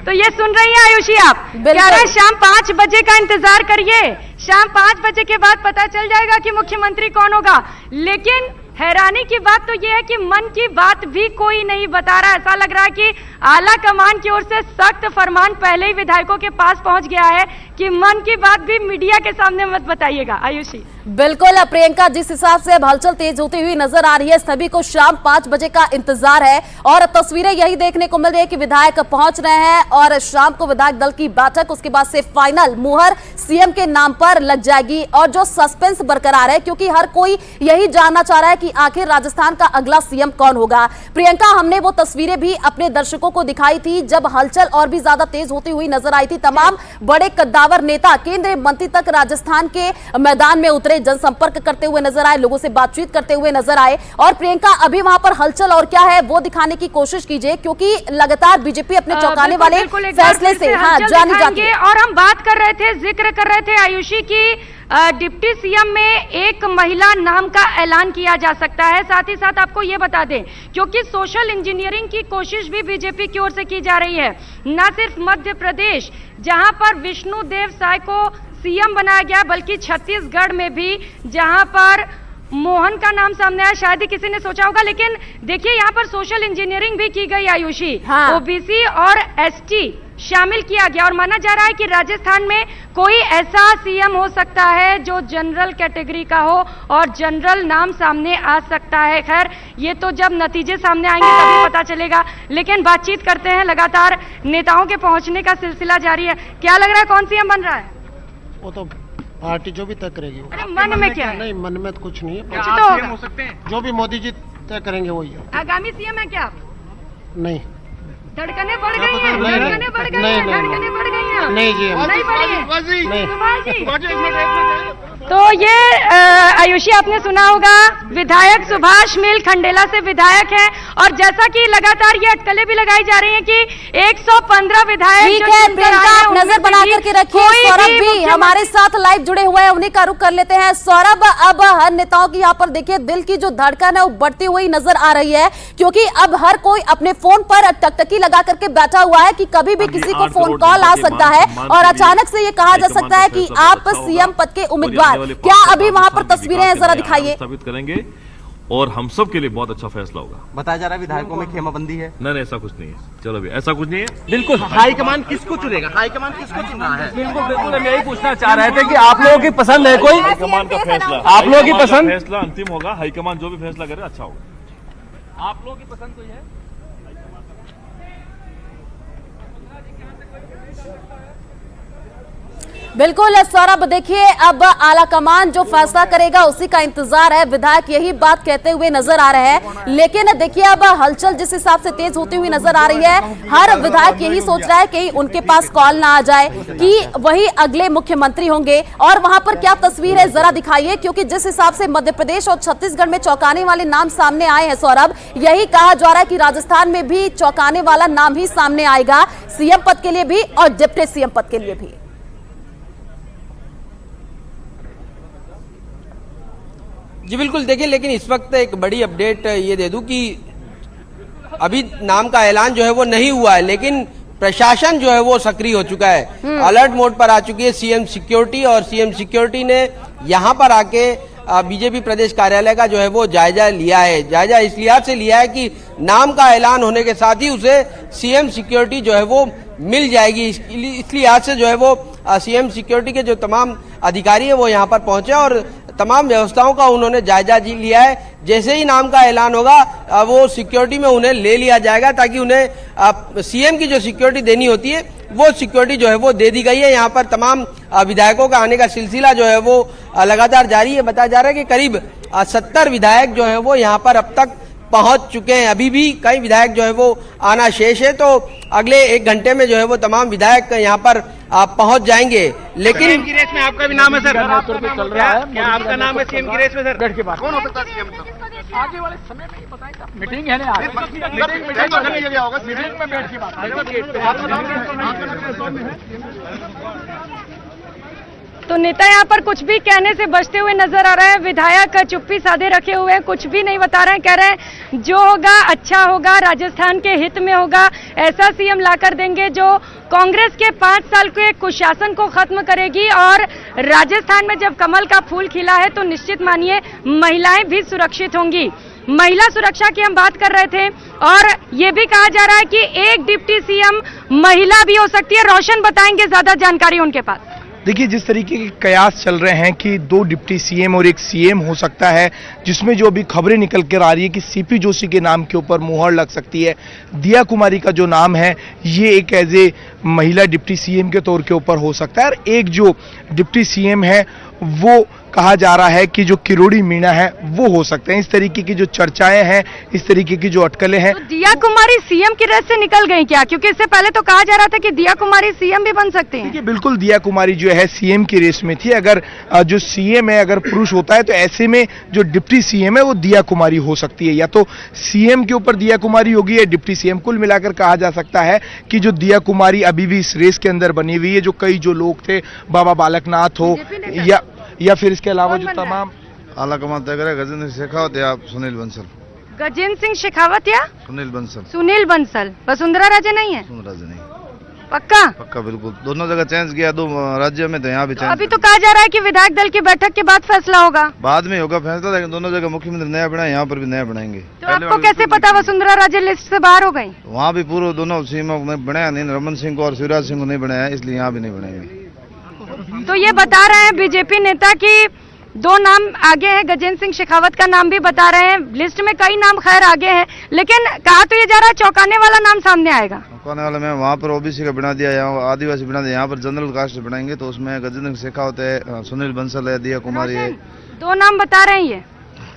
[SPEAKER 4] तो ये सुन रही है आयुषी, आप कह रहे हैं शाम 5 बजे का इंतजार करिए, शाम 5 बजे के बाद पता चल जाएगा कि मुख्यमंत्री कौन होगा। लेकिन हैरानी की बात तो यह है कि मन की बात भी कोई नहीं बता रहा। ऐसा लग रहा है कि आला कमान की ओर से सख्त फरमान पहले ही विधायकों के पास पहुंच गया है कि मन की बात भी मीडिया के सामने मत बताइएगा। आयुषी,
[SPEAKER 3] बिल्कुल प्रियंका, जिस हिसाब से अब हलचल तेज होती हुई नजर आ रही है, सभी को शाम 5 बजे का इंतजार है, और तस्वीरें यही देखने को मिल रही है कि विधायक पहुंच रहे हैं और शाम को विधायक दल की बैठक, उसके बाद से फाइनल मुहर सीएम के नाम पर लग जाएगी। और जो सस्पेंस बरकरार है, क्योंकि हर कोई यही जानना चाह रहा है कि आखिर राजस्थान का अगला सीएम कौन होगा। प्रियंका, हमने वो तस्वीरें भी अपने दर्शकों को दिखाई थी जब हलचल और भी ज्यादा तेज होती हुई नजर आई थी। तमाम बड़े कद्दावर नेता, केंद्रीय मंत्री तक राजस्थान के मैदान में उतरे, जनसंपर्क करते हुए नजर आए, लोगों से बातचीत करते हुए नजर आए। और प्रियंका, अभी वहां पर हलचल और क्या है वो दिखाने की कोशिश कीजिए, क्योंकि लगातार बीजेपी अपने चौंकाने वाले फैसले से जानी जाती है।
[SPEAKER 4] और हम बात कर रहे थे, जिक्र कर रहे थे आयुषी की डिप्टी सीएम में एक महिला नाम का ऐलान किया जा सकता है। साथ ही साथ आपको ये बता दें, क्योंकि सोशल इंजीनियरिंग की कोशिश भी बीजेपी की ओर से की जा रही है। न सिर्फ मध्य प्रदेश, जहां पर विष्णुदेव साय को सीएम बनाया गया, बल्कि छत्तीसगढ़ में भी, जहां पर मोहन का नाम सामने आया, शायद ही किसी ने सोचा होगा। लेकिन देखिए, यहाँ पर सोशल इंजीनियरिंग भी की गई आयुषी। ओबीसी और एसटी शामिल किया गया, और माना जा रहा है कि राजस्थान में कोई ऐसा सीएम हो सकता है जो जनरल कैटेगरी का हो, और जनरल नाम सामने आ सकता है। खैर, ये तो जब नतीजे सामने आएंगे तभी पता चलेगा। लेकिन बातचीत करते हैं, लगातार नेताओं के पहुंचने का सिलसिला जारी है। क्या लग रहा है, कौन सीएम बन रहा है?
[SPEAKER 11] वो तो पार्टी जो भी तय करेगी।
[SPEAKER 4] अरे मन में क्या है?
[SPEAKER 11] नहीं, मन में तो कुछ नहीं है,
[SPEAKER 4] कुछ तो होगा।
[SPEAKER 11] हो सकते हैं, जो भी मोदी जी तय करेंगे वही है।
[SPEAKER 4] आगामी सीएम है क्या आप?
[SPEAKER 11] नहीं,
[SPEAKER 4] धड़कने बढ़ गई हैं, धड़कने बढ़ गई हैं, धड़कने बढ़ गई हैं।
[SPEAKER 11] नहीं जी,
[SPEAKER 4] नहीं बढ़ी है।
[SPEAKER 11] नहीं।
[SPEAKER 4] तो ये आयुषी, आपने सुना होगा, विधायक सुभाष मील खंडेला से विधायक हैं, और जैसा कि लगातार ये अटकलें भी लगाई जा रही हैं कि 115 विधायक।
[SPEAKER 3] ठीक है प्रियंका, आप नजर बना करके रखिए। सौरभ भी हमारे साथ लाइव जुड़े हुए हैं, उन्हीं का रुख कर लेते हैं। सौरभ, अब हर नेताओं की यहाँ पर देखिए दिल की जो धड़कन है वो बढ़ती हुई नजर आ रही है, क्योंकि अब हर कोई अपने फोन पर टकटकी लगा करके बैठा हुआ है कि कभी भी किसी को फोन कॉल आ सकता है, और अचानक से ये कहा जा सकता है कि आप सीएम पद के उम्मीदवार। क्या अभी वहां पर तस्वीरें हैं, जरा दिखाइए।
[SPEAKER 12] स्थापित करेंगे और हम सब के लिए बहुत अच्छा फैसला होगा।
[SPEAKER 7] बताया जा रहा है विधायकों में खेमाबंदी है।
[SPEAKER 12] नहीं, ऐसा कुछ नहीं है। चलो भी, ऐसा कुछ नहीं है।
[SPEAKER 7] बिल्कुल, हाईकमान किसको चुनेगा? हाईकमान किसको चुन रहा है?
[SPEAKER 8] बिल्कुल, हम यही पूछना चाह रहे थे कि आप लोगों की पसंद है कोई?
[SPEAKER 12] हाईकमान का फैसला,
[SPEAKER 8] आप लोगों की पसंद,
[SPEAKER 12] फैसला अंतिम होगा। हाईकमान जो भी फैसला करे अच्छा होगा।
[SPEAKER 8] आप लोगों की पसंद कोई है?
[SPEAKER 3] बिल्कुल सौरभ, देखिए अब आला कमान जो फैसला करेगा उसी का इंतजार है। विधायक यही बात कहते हुए नजर आ रहे हैं, लेकिन देखिए अब हलचल जिस हिसाब से तेज होती हुई नजर आ रही है, हर विधायक यही सोच रहा है कि उनके पास कॉल ना आ जाए कि वही अगले मुख्यमंत्री होंगे। और वहां पर क्या तस्वीर है जरा दिखाइए, क्योंकि जिस हिसाब से मध्य प्रदेश और छत्तीसगढ़ में चौंकाने वाले नाम सामने आए हैं सौरभ, यही कहा जा रहा है कि राजस्थान में भी चौंकाने वाला नाम ही सामने आएगा, सीएम पद के लिए भी और डिप्टी सीएम पद के लिए भी।
[SPEAKER 6] जी बिल्कुल, देखिए, लेकिन इस वक्त एक बड़ी अपडेट ये दे दूं कि अभी नाम का ऐलान जो है वो नहीं हुआ है, लेकिन प्रशासन जो है वो सक्रिय हो चुका है, अलर्ट मोड पर आ चुकी है सीएम सिक्योरिटी। और सीएम सिक्योरिटी ने यहाँ पर आके बीजेपी प्रदेश कार्यालय का जो है वो जायजा लिया है। जायजा इस लिहाज से लिया है कि नाम का ऐलान होने के साथ ही उसे सीएम सिक्योरिटी जो है वो मिल जाएगी। इस लिहाज से जो है वो सीएम सिक्योरिटी के जो तमाम अधिकारी हैं वो यहाँ पर पहुंचे और तमाम व्यवस्थाओं का उन्होंने जायजा लिया है। जैसे ही नाम का ऐलान होगा वो सिक्योरिटी में उन्हें ले लिया जाएगा, ताकि उन्हें सीएम की जो सिक्योरिटी देनी होती है वो सिक्योरिटी जो है वो दे दी गई है। यहाँ पर तमाम विधायकों का आने का सिलसिला जो है वो लगातार जारी है। बताया जा रहा है कि करीब 70 विधायक जो है वो यहाँ पर अब तक पहुंच चुके हैं। अभी भी कई विधायक जो है वो आना शेष है, तो अगले 1 घंटे में जो है वो तमाम विधायक यहाँ पर पहुंच जाएंगे। लेकिन
[SPEAKER 7] सीएम की रेस में आपका भी नाम है सर? क्या आपका नाम है सीएम की रेस में सर? कौन हो सकता है सीएम?
[SPEAKER 11] आगे वाले समय में ही बताएगा। मीटिंग है ना, मीटिंग होगा, मीटिंग में बैठ के बात।
[SPEAKER 4] तो नेता यहाँ पर कुछ भी कहने से बचते हुए नजर आ रहे हैं। विधायक चुप्पी साधे रखे हुए हैं, कुछ भी नहीं बता रहे हैं। कह रहे हैं जो होगा अच्छा होगा, राजस्थान के हित में होगा, ऐसा सीएम लाकर देंगे जो कांग्रेस के 5 साल के कुशासन को खत्म करेगी। और राजस्थान में जब कमल का फूल खिला है तो निश्चित मानिए महिलाएं भी सुरक्षित होंगी। महिला सुरक्षा की हम बात कर रहे थे और ये भी कहा जा रहा है कि एक डिप्टी सीएम महिला भी हो सकती है। रोशन बताएंगे, ज्यादा जानकारी उनके पास।
[SPEAKER 5] देखिए, जिस तरीके के कयास चल रहे हैं कि 2 डिप्टी सीएम और 1 सीएम हो सकता है, जिसमें जो अभी खबरें निकल कर आ रही है कि सीपी जोशी के नाम के ऊपर मुहर लग सकती है। दिया कुमारी का जो नाम है ये एक एज ए महिला डिप्टी सीएम के तौर के ऊपर हो सकता है। और एक जो डिप्टी सीएम है वो कहा जा रहा है कि जो किरोड़ी मीणा है वो हो सकते हैं। इस तरीके की जो चर्चाएं हैं, इस तरीके की जो अटकलें हैं।
[SPEAKER 4] तो दिया कुमारी सीएम की रेस से निकल गई क्या? क्योंकि इससे पहले तो कहा जा रहा था कि दिया कुमारी सीएम भी बन सकते हैं।
[SPEAKER 5] देखिए, बिल्कुल दिया कुमारी जो है सीएम की रेस में थी। अगर जो सीएम है अगर पुरुष होता है तो ऐसे में जो डिप्टी सीएम है वो दिया कुमारी हो सकती है। या तो सीएम के ऊपर दिया कुमारी होगी या डिप्टी सीएम। कुल मिलाकर कहा जा सकता है कि जो दिया कुमारी अभी भी इस रेस के अंदर बनी हुई है। जो कई जो लोग थे, बाबा बालकनाथ हो या फिर इसके अलावा जो तमाम
[SPEAKER 10] आला कमान तय करे गजेंद्र सिंह शेखावत या सुनील बंसल।
[SPEAKER 4] गजेंद्र सिंह शेखावत या
[SPEAKER 10] सुनील बंसल।
[SPEAKER 4] सुनील बंसल। वसुंधरा राजे नहीं है?
[SPEAKER 10] राजे नहीं।
[SPEAKER 4] पक्का?
[SPEAKER 10] पक्का बिल्कुल। दोनों जगह चेंज किया, 2 राज्यों में, तो यहाँ भी चेंज।
[SPEAKER 4] अभी तो कहा जा रहा है कि विधायक दल की बैठक के बाद फैसला होगा।
[SPEAKER 10] बाद में होगा फैसला, लेकिन दोनों जगह मुख्यमंत्री नया बनाए, यहाँ पर भी नया बनाएंगे।
[SPEAKER 4] तो आपको कैसे पता वसुंधरा राजे लिस्ट से बाहर हो गई?
[SPEAKER 10] वहाँ भी पूर्व दोनों सीएमओं ने बनाया नहीं, रमन सिंह को और शिवराज सिंह को नहीं बनाया, इसलिए यहाँ भी नहीं बनाएंगे।
[SPEAKER 4] तो ये बता रहे हैं बीजेपी नेता की 2 नाम आगे हैं। गजेंद्र सिंह शेखावत का नाम भी बता रहे हैं। लिस्ट में कई नाम खैर आगे हैं, लेकिन कहा तो ये जा रहा है चौंकाने वाला नाम सामने आएगा।
[SPEAKER 10] चौंकाने वाला में वहाँ पर ओबीसी का बना दिया, यहाँ आदिवासी बना दिया, यहाँ पर जनरल कास्ट बनाएंगे। तो उसमें गजेंद्र सिंह शेखावत है, सुनील बंसल है, दिया कुमारी है।
[SPEAKER 4] 2 नाम बता रहे हैं ये।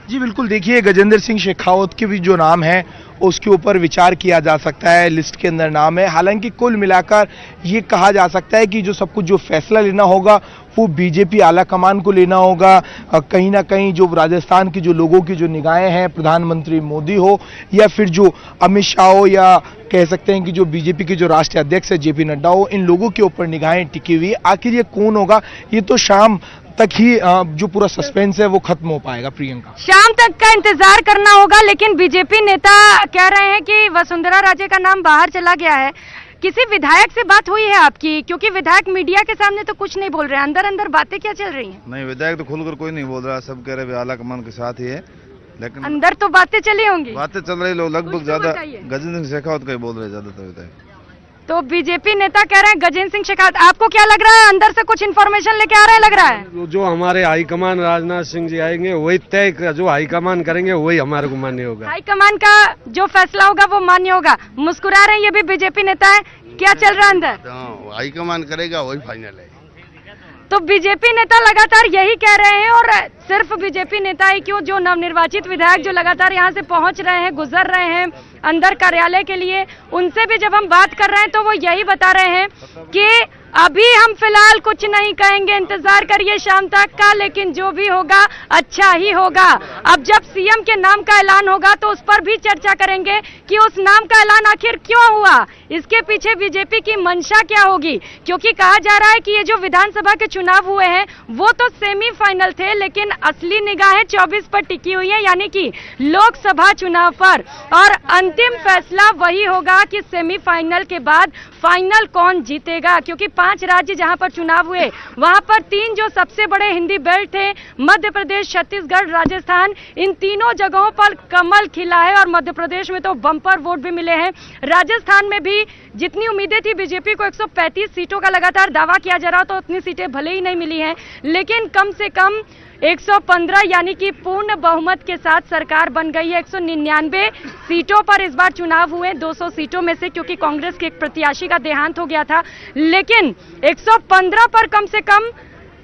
[SPEAKER 5] जी बिल्कुल। देखिए, गजेंद्र सिंह शेखावत के भी जो नाम है उसके ऊपर विचार किया जा सकता है, लिस्ट के अंदर नाम है। हालांकि कुल मिलाकर ये कहा जा सकता है कि जो सब कुछ जो फैसला लेना होगा वो बीजेपी आला कमान को लेना होगा। कहीं ना कहीं जो राजस्थान की जो लोगों की जो निगाहें हैं, प्रधानमंत्री मोदी हो या फिर जो अमित शाह हो या कह सकते हैं कि जो बीजेपी के जो राष्ट्रीय अध्यक्ष है जेपी नड्डा हो, इन लोगों के ऊपर निगाहें टिकी हुई है। आखिर ये कौन होगा ये तो शाम तक ही जो पूरा सस्पेंस है वो खत्म हो पाएगा। प्रियंका,
[SPEAKER 4] शाम तक का इंतजार करना होगा। लेकिन बीजेपी नेता कह रहे हैं कि वसुंधरा राजे का नाम बाहर चला गया है। किसी विधायक से बात हुई है आपकी? क्योंकि विधायक मीडिया के सामने तो कुछ नहीं बोल रहे हैं, अंदर अंदर बातें क्या चल रही हैं?
[SPEAKER 10] नहीं, विधायक तो खुलकर कोई नहीं बोल रहा, सब कह रहे आला कमान के साथ ही है, लेकिन
[SPEAKER 4] अंदर तो बातें चली होंगी।
[SPEAKER 10] बातें चल रही, लोग लगभग ज्यादा गजेंद्र सिंह शेखावत का ही बोल रहे हैं ज्यादातर विधायक।
[SPEAKER 4] तो बीजेपी नेता कह रहे हैं गजेंद्र सिंह शेखावत। आपको क्या लग रहा है, अंदर से कुछ इन्फॉर्मेशन लेके आ रहे हैं? लग रहा है
[SPEAKER 13] जो हमारे हाईकमान राजनाथ सिंह जी आएंगे वही तय, जो हाईकमान करेंगे वही हमारे को मान्य होगा।
[SPEAKER 4] हाईकमान का जो फैसला होगा वो मान्य होगा। मुस्कुरा रहे हैं ये भी बीजेपी नेता है। क्या चल रहा है अंदर?
[SPEAKER 10] हाईकमान करेगा वही फाइनल है।
[SPEAKER 4] तो बीजेपी नेता लगातार यही कह रहे हैं। और सिर्फ बीजेपी नेता ही क्यों, जो नवनिर्वाचित विधायक जो लगातार यहां से पहुंच रहे हैं, गुजर रहे हैं अंदर कार्यालय के लिए, उनसे भी जब हम बात कर रहे हैं तो वो यही बता रहे हैं कि अभी हम फिलहाल कुछ नहीं कहेंगे, इंतजार करिए शाम तक का, लेकिन जो भी होगा अच्छा ही होगा। अब जब सीएम के नाम का ऐलान होगा तो उस पर भी चर्चा करेंगे कि उस नाम का ऐलान आखिर क्यों हुआ, इसके पीछे बीजेपी की मंशा क्या होगी। क्योंकि कहा जा रहा है कि ये जो विधानसभा के चुनाव हुए हैं वो तो सेमीफाइनल थे, लेकिन असली निगाहें 24 पर टिकी हुई है, यानी कि लोकसभा चुनाव पर। और अंतिम फैसला वही होगा कि सेमीफाइनल के बाद फाइनल कौन जीतेगा। क्योंकि 5 राज्य जहां पर चुनाव हुए वहां पर 3 जो सबसे बड़े हिंदी बेल्ट थे, मध्य प्रदेश, छत्तीसगढ़, राजस्थान, इन तीनों जगहों पर कमल खिला है और मध्य प्रदेश में तो बम्पर वोट भी मिले हैं। राजस्थान में भी जितनी उम्मीदें थी बीजेपी को 135 सीटों का लगातार दावा किया जा रहा, तो उतनी सीटें भले ही नहीं मिली हैं, लेकिन कम से कम 115 यानी कि पूर्ण बहुमत के साथ सरकार बन गई है। 199 सीटों पर इस बार चुनाव हुए, 200 सीटों में से, क्योंकि कांग्रेस के एक प्रत्याशी का देहांत हो गया था, लेकिन 115 पर कम से कम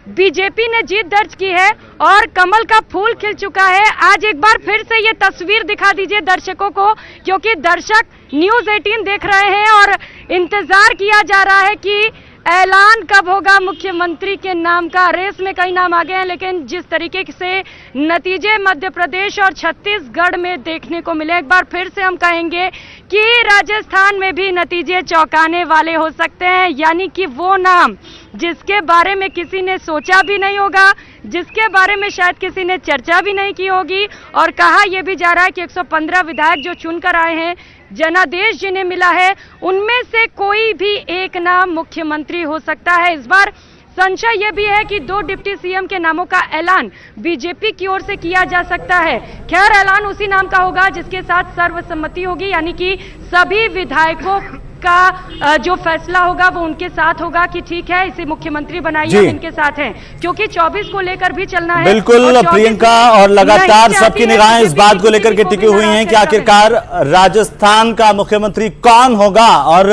[SPEAKER 4] बीजेपी ने जीत दर्ज की है और कमल का फूल खिल चुका है। आज एक बार फिर से ये तस्वीर दिखा दीजिए दर्शकों को, क्योंकि दर्शक न्यूज़ 18 देख रहे हैं और इंतजार किया जा रहा है कि ऐलान कब होगा मुख्यमंत्री के नाम का। रेस में कई नाम आगे हैं, लेकिन जिस तरीके से नतीजे मध्य प्रदेश और छत्तीसगढ़ में देखने को मिले, एक बार फिर से हम कहेंगे कि राजस्थान में भी नतीजे चौंकाने वाले हो सकते हैं। यानी कि वो नाम जिसके बारे में किसी ने सोचा भी नहीं होगा, जिसके बारे में शायद किसी ने चर्चा भी नहीं की होगी, और कहा यह भी जा रहा है कि 115 विधायक जो चुनकर आए हैं, जनादेश जिन्हें मिला है, उनमें से कोई भी एक नाम मुख्यमंत्री हो सकता है। इस बार संशय यह भी है कि 2 डिप्टी सीएम के नामों का ऐलान बीजेपी की ओर से किया जा सकता है। खैर, ऐलान उसी नाम का होगा जिसके साथ सर्वसम्मति होगी, यानी कि सभी विधायकों का जो फैसला होगा वो उनके साथ होगा कि ठीक है इसे मुख्यमंत्री बनाइए, इनके साथ हैं, क्योंकि 24 को लेकर भी चलना है।
[SPEAKER 14] बिल्कुल प्रियंका, और लगातार सबकी निगाहें इस बात को लेकर के टिकी हुई हैं कि आखिरकार राजस्थान का मुख्यमंत्री कौन होगा। और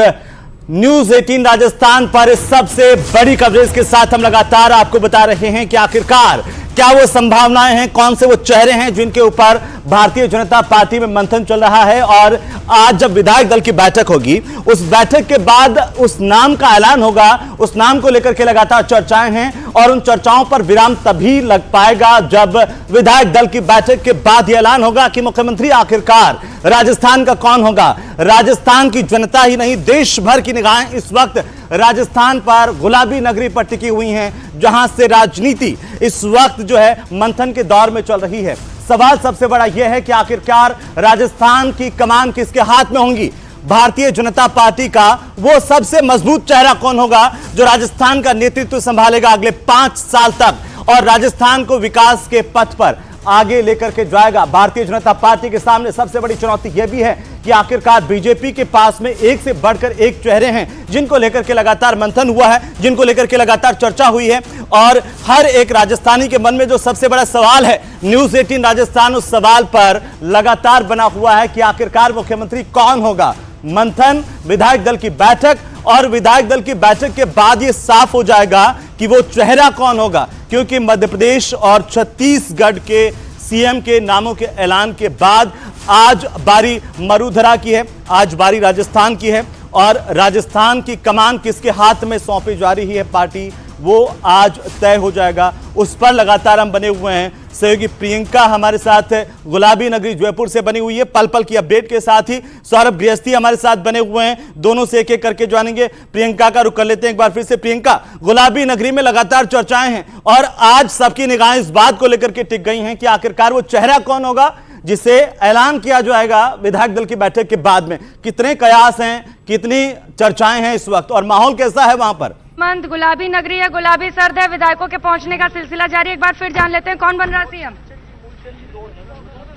[SPEAKER 14] न्यूज़ 18 राजस्थान पर इस सबसे बड़ी कवरेज के साथ हम लगातार आपको बता रहे हैं कि आखिरकार क्या वो संभावनाएं हैं, कौन से वो चेहरे हैं जिनके ऊपर भारतीय जनता पार्टी में मंथन चल रहा है। और आज जब विधायक दल की बैठक होगी, उस बैठक के बाद उस नाम का ऐलान होगा, उस नाम को लेकर के लगातार चर्चाएं हैं और उन चर्चाओं पर विराम तभी लग पाएगा जब विधायक दल की बैठक के बाद यह ऐलान होगा कि मुख्यमंत्री आखिरकार राजस्थान का कौन होगा। राजस्थान की जनता ही नहीं, देश भर की निगाहें इस वक्त राजस्थान पर, गुलाबी नगरी पर टिकी हुई हैं, जहां से राजनीति इस वक्त जो है मंथन के दौर में चल रही है। सवाल सबसे बड़ा यह है कि आखिरकार राजस्थान की कमान किसके हाथ में होंगी। भारतीय जनता पार्टी का वो सबसे मजबूत चेहरा कौन होगा जो राजस्थान का नेतृत्व संभालेगा अगले 5 साल तक और राजस्थान को विकास के पथ पर आगे लेकर के जाएगा। भारतीय जनता पार्टी के सामने सबसे बड़ी चुनौती यह भी है कि आखिरकार बीजेपी के पास में एक से बढ़कर एक चेहरे हैं जिनको लेकर के लगातार मंथन हुआ है, जिनको लेकर के लगातार चर्चा हुई है। और हर एक राजस्थानी के मन में जो सबसे बड़ा सवाल है, न्यूज़ 18 राजस्थान उस सवाल पर लगातार बना हुआ है कि आखिरकार मुख्यमंत्री कौन होगा। मंथन, विधायक दल की बैठक, और विधायक दल की बैठक के बाद यह साफ हो जाएगा कि वो चेहरा कौन होगा, क्योंकि मध्य प्रदेश और छत्तीसगढ़ के सीएम के नामों के ऐलान के बाद आज बारी मरुधरा की है, आज बारी राजस्थान की है। और राजस्थान की कमान किसके हाथ में सौंपी जा रही है पार्टी, वो आज तय हो जाएगा। उस पर लगातार हम बने हुए हैं। सहयोगी प्रियंका हमारे साथ है, गुलाबी नगरी जयपुर से बनी हुई है, पल पल की अपडेट के साथ ही सौरभ गृहस्थी हमारे साथ बने हुए हैं, दोनों से एक एक करके जानेंगे। प्रियंका का रुख कर लेते हैं एक बार फिर से। प्रियंका, गुलाबी नगरी में लगातार चर्चाएं हैं और आज सबकी निगाहें इस बात को लेकर के टिक गई हैं कि आखिरकार वो चेहरा कौन होगा जिसे ऐलान किया जाएगा विधायक दल की बैठक के बाद में। कितने कयास हैं, कितनी चर्चाएं हैं इस वक्त और माहौल कैसा है वहां पर?
[SPEAKER 4] मंद गुलाबी नगरी है, गुलाबी सर्द है, विधायकों के पहुंचने का सिलसिला जारी। एक बार फिर जान लेते हैं कौन बन रहा है सीएम।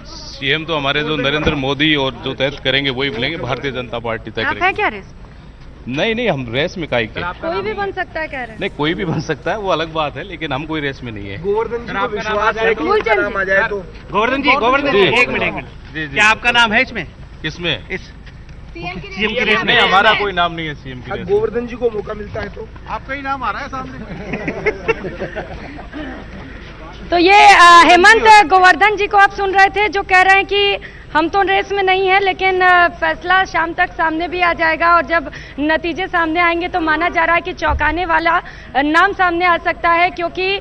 [SPEAKER 12] सीएम तो हमारे जो नरेंद्र मोदी और जो तय करेंगे वही बोलेंगे, भारतीय जनता पार्टी तय करेगी।
[SPEAKER 4] है क्या रेस?
[SPEAKER 12] नहीं, हम रेस में काई के।
[SPEAKER 4] कोई भी बन सकता है कह रहे हैं?
[SPEAKER 12] नहीं, कोई भी बन सकता है, वो अलग बात है, लेकिन हम कोई रेस में नहीं है।
[SPEAKER 5] गोवर्धन जी को विश्वास है कि उनका नाम आ जाए तो?
[SPEAKER 7] गोवर्धन जी एक मिनट, क्या आपका नाम है इसमें?
[SPEAKER 12] किसमें?
[SPEAKER 7] इस
[SPEAKER 12] सीएम की रेस में हमारा कोई नाम नहीं है। सीएम की रेस
[SPEAKER 5] गोवर्धन जी को मौका मिलता है तो
[SPEAKER 11] आपका ही नाम आ रहा है सामने।
[SPEAKER 4] तो ये हेमंत गोवर्धन जी को आप सुन रहे थे, जो कह रहे हैं कि हम तो रेस में नहीं है, लेकिन फैसला शाम तक सामने भी आ जाएगा और जब नतीजे सामने आएंगे तो माना जा रहा है कि चौंकाने वाला नाम सामने आ सकता है, क्योंकि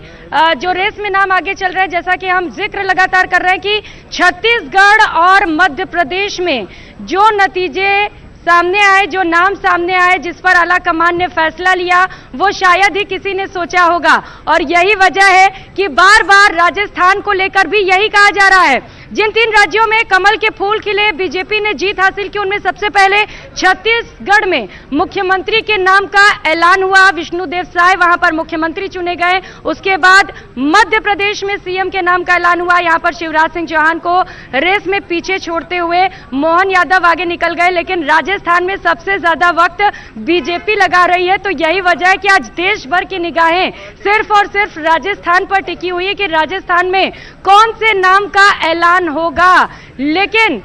[SPEAKER 4] जो रेस में नाम आगे चल रहे हैं, जैसा कि हम जिक्र लगातार कर रहे हैं कि छत्तीसगढ़ और मध्य प्रदेश में जो नतीजे सामने आए, जो नाम सामने आए, जिस पर आला कमान ने फैसला लिया, वो शायद ही किसी ने सोचा होगा। और यही वजह है कि बार बार राजस्थान को लेकर भी यही कहा जा रहा है। जिन 3 राज्यों में कमल के फूल खिले, बीजेपी ने जीत हासिल की, उनमें सबसे पहले छत्तीसगढ़ में मुख्यमंत्री के नाम का ऐलान हुआ। विष्णुदेव साय वहां पर मुख्यमंत्री चुने गए। उसके बाद मध्य प्रदेश में सीएम के नाम का ऐलान हुआ। यहां पर शिवराज सिंह चौहान को रेस में पीछे छोड़ते हुए मोहन यादव आगे निकल गए, लेकिन राजस्थान में सबसे ज्यादा वक्त बीजेपी लगा रही है। तो यही वजह है कि आज देश भर की निगाहें सिर्फ और सिर्फ राजस्थान पर टिकी हुई है कि राजस्थान में कौन से नाम का ऐलान होगा। लेकिन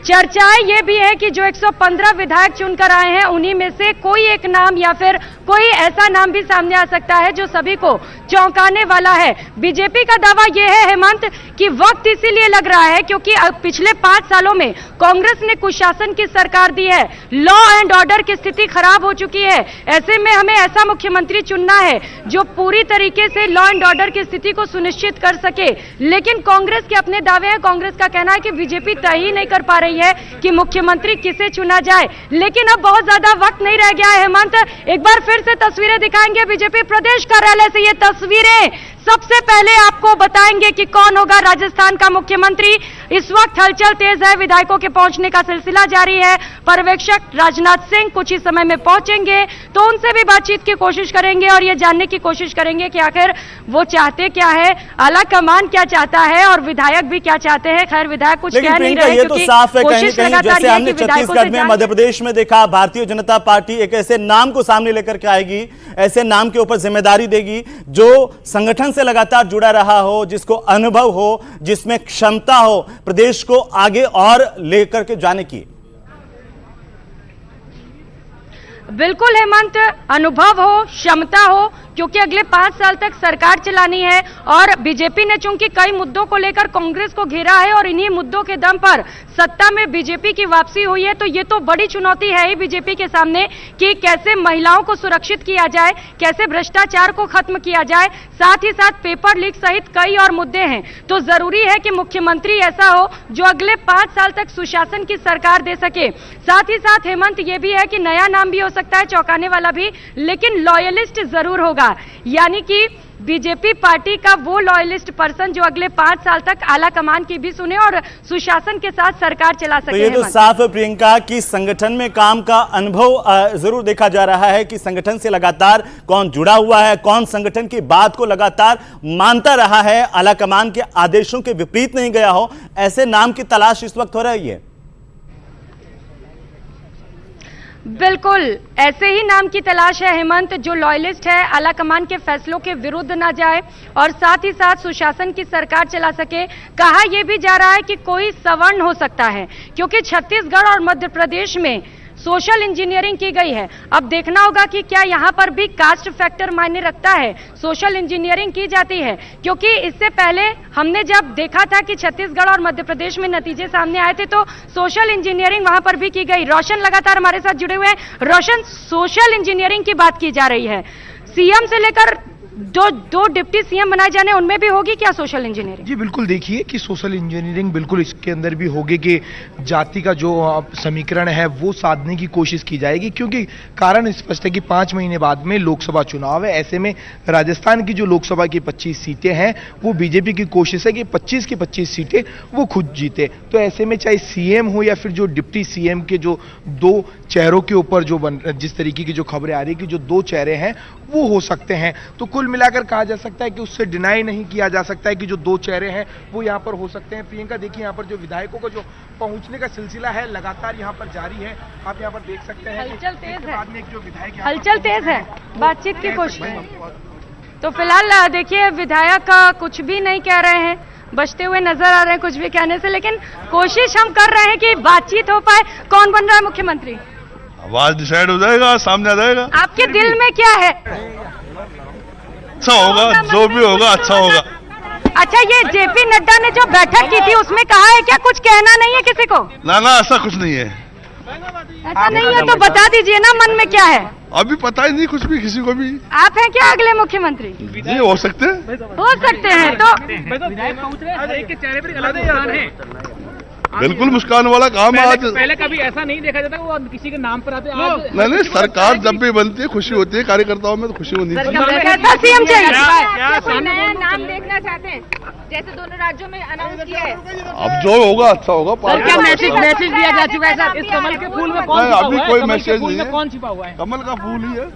[SPEAKER 4] चर्चाएं ये भी है कि जो 115 विधायक चुनकर आए हैं, उन्हीं में से कोई एक नाम या फिर कोई ऐसा नाम भी सामने आ सकता है जो सभी को चौंकाने वाला है। बीजेपी का दावा यह है हेमंत कि वक्त इसीलिए लग रहा है क्योंकि पिछले 5 सालों में कांग्रेस ने कुशासन की सरकार दी है, लॉ एंड ऑर्डर की स्थिति खराब हो चुकी है। ऐसे में हमें ऐसा मुख्यमंत्री चुनना है जो पूरी तरीके से लॉ एंड ऑर्डर की स्थिति को सुनिश्चित कर सके। लेकिन कांग्रेस के अपने दावे हैं। कांग्रेस का कहना है कि बीजेपी तय ही नहीं कर पा रही है कि मुख्यमंत्री किसे चुना जाए। लेकिन अब बहुत ज्यादा वक्त नहीं रह गया है हेमंत। एक बार फिर से तस्वीरें दिखाएंगे बीजेपी प्रदेश कार्यालय से। ये तस्वीरें सबसे पहले आपको बताएंगे कि कौन होगा राजस्थान का मुख्यमंत्री। इस वक्त हलचल तेज है, विधायकों के पहुंचने का सिलसिला जारी है। पर्यवेक्षक राजनाथ सिंह कुछ ही समय में पहुंचेंगे, तो उनसे भी बातचीत की कोशिश करेंगे और ये जानने की कोशिश करेंगे कि आखिर वो चाहते क्या है, आला कमान क्या चाहता है और विधायक भी क्या चाहते हैं। खैर विधायक कुछ कह नहीं रहे,
[SPEAKER 14] ये तो साफ है कहीं कहीं जैसे हमने छत्तीसगढ़ में, मध्य प्रदेश में देखा, भारतीय जनता पार्टी एक ऐसे नाम को सामने लेकर के आएगी, ऐसे नाम के ऊपर जिम्मेदारी देगी जो संगठन से लगातार जुड़ा रहा हो, जिसको अनुभव हो, जिसमें क्षमता हो प्रदेश को आगे और लेकर के जाने की।
[SPEAKER 4] बिल्कुल हेमंत, अनुभव हो, क्षमता हो, क्योंकि अगले 5 साल तक सरकार चलानी है और बीजेपी ने चूंकि कई मुद्दों को लेकर कांग्रेस को घेरा है और इन्हीं मुद्दों के दम पर सत्ता में बीजेपी की वापसी हुई है, तो ये तो बड़ी चुनौती है ही बीजेपी के सामने कि कैसे महिलाओं को सुरक्षित किया जाए, कैसे भ्रष्टाचार को खत्म किया जाए, साथ ही साथ पेपर लीक सहित कई और मुद्दे हैं। तो जरूरी है कि मुख्यमंत्री ऐसा हो जो अगले 5 साल तक सुशासन की सरकार दे सके। साथ ही साथ हेमंत ये भी है कि नया नाम भी हो सकता है, चौंकाने वाला भी, लेकिन लॉयलिस्ट जरूर होगा, यानी कि बीजेपी पार्टी का वो लॉयलिस्ट पर्सन जो अगले 5 साल तक आला कमान की भी सुने और सुशासन के साथ सरकार चला सके।
[SPEAKER 14] तो ये तो साफ है प्रियंका कि संगठन में काम का अनुभव जरूर देखा जा रहा है कि संगठन से लगातार कौन जुड़ा हुआ है, कौन संगठन की बात को लगातार मानता रहा है, आला कमान के आदेशों के विपरीत नहीं गया हो, ऐसे नाम की तलाश इस वक्त हो रही है।
[SPEAKER 4] बिल्कुल ऐसे ही नाम की तलाश है हेमंत, जो लॉयलिस्ट है, आला कमान के फैसलों के विरुद्ध ना जाए और साथ ही साथ सुशासन की सरकार चला सके। कहा यह भी जा रहा है कि कोई सवर्ण हो सकता है, क्योंकि छत्तीसगढ़ और मध्य प्रदेश में सोशल इंजीनियरिंग की गई है। अब देखना होगा कि क्या यहां पर भी कास्ट फैक्टर मायने रखता है, सोशल इंजीनियरिंग की जाती है, क्योंकि इससे पहले हमने जब देखा था कि छत्तीसगढ़ और मध्य प्रदेश में नतीजे सामने आए थे तो सोशल इंजीनियरिंग वहां पर भी की गई। रोशन लगातार हमारे साथ जुड़े हुए हैं। रोशन, सोशल इंजीनियरिंग की बात की जा रही है, सीएम से लेकर दो डिप्टी सीएम बनाए जाने, उनमें भी होगी क्या सोशल इंजीनियरिंग?
[SPEAKER 5] जी बिल्कुल, देखिए कि सोशल इंजीनियरिंग बिल्कुल इसके अंदर भी होगी कि जाति का जो समीकरण है वो साधने की कोशिश की जाएगी, क्योंकि कारण स्पष्ट है कि 5 महीने बाद में लोकसभा चुनाव है। ऐसे में राजस्थान की जो लोकसभा की 25 सीटें हैं वो बीजेपी की कोशिश है कि 25 की 25 सीटें वो खुद जीते। तो ऐसे में चाहे सीएम हो या फिर जो डिप्टी सीएम के जो 2 चेहरों के ऊपर जो जिस तरीके की जो खबरें आ रही है कि जो 2 चेहरे हैं वो हो सकते हैं, तो कुल मिलाकर कहा जा सकता है कि उससे डिनाई नहीं किया जा सकता है कि जो 2 चेहरे हैं वो यहाँ पर हो सकते हैं। प्रियंका देखिए, यहाँ पर जो विधायकों को जो पहुंचने का सिलसिला है लगातार यहाँ पर जारी है। आप यहाँ पर देख सकते हैं
[SPEAKER 4] हलचल तेज है,
[SPEAKER 5] बाद में एक जो विधायक
[SPEAKER 4] हलचल तेज है, बातचीत की कोशिश। तो फिलहाल देखिए विधायक कुछ भी नहीं कह रहे हैं, बचते हुए नजर आ रहे हैं कुछ भी कहने से, लेकिन कोशिश हम कर रहे हैं कि बातचीत हो पाए। कौन बन रहा है मुख्यमंत्री?
[SPEAKER 10] आवाज डिसाइड हो जाएगा, सामने आ जाएगा।
[SPEAKER 4] आपके दिल में क्या है?
[SPEAKER 10] अच्छा होगा, जो भी होगा अच्छा होगा।
[SPEAKER 4] अच्छा, ये जेपी नड्डा ने जो बैठक की थी उसमें कहा है क्या कुछ कहना नहीं है किसी को?
[SPEAKER 10] ना ऐसा कुछ नहीं है।
[SPEAKER 4] ऐसा नहीं है तो बता दीजिए ना मन में क्या है।
[SPEAKER 10] अभी पता ही नहीं कुछ भी किसी को भी।
[SPEAKER 4] आप हैं क्या अगले मुख्यमंत्री?
[SPEAKER 10] जी हो सकते हैं।
[SPEAKER 4] तो
[SPEAKER 7] विधायक पहुंच रहे हैं, एक के चेहरे पर अलग मुस्कान है।
[SPEAKER 10] बिल्कुल मुस्कान वाला काम है आज।
[SPEAKER 7] पहले कभी ऐसा नहीं देखा जाता वो किसी के नाम पर आते।
[SPEAKER 10] नहीं, सरकार जब भी बनती है खुशी होती है, कार्यकर्ताओं में तो खुशी होनी चाहिए।
[SPEAKER 4] कैसा सीएम चाहिए?
[SPEAKER 15] कोई नया नाम देखना चाहते हैं जैसे दोनों राज्यों में अनाउंस किया है?
[SPEAKER 10] अब जो होगा अच्छा होगा।
[SPEAKER 7] क्या मैसेज दिया जा चुका है सर? इस कमल के फूल में कौन छिपा हुआ है?
[SPEAKER 10] अभी कोई मैसेज नहीं है।
[SPEAKER 7] कौन छिपा हुआ है?
[SPEAKER 10] कमल का फूल ही है।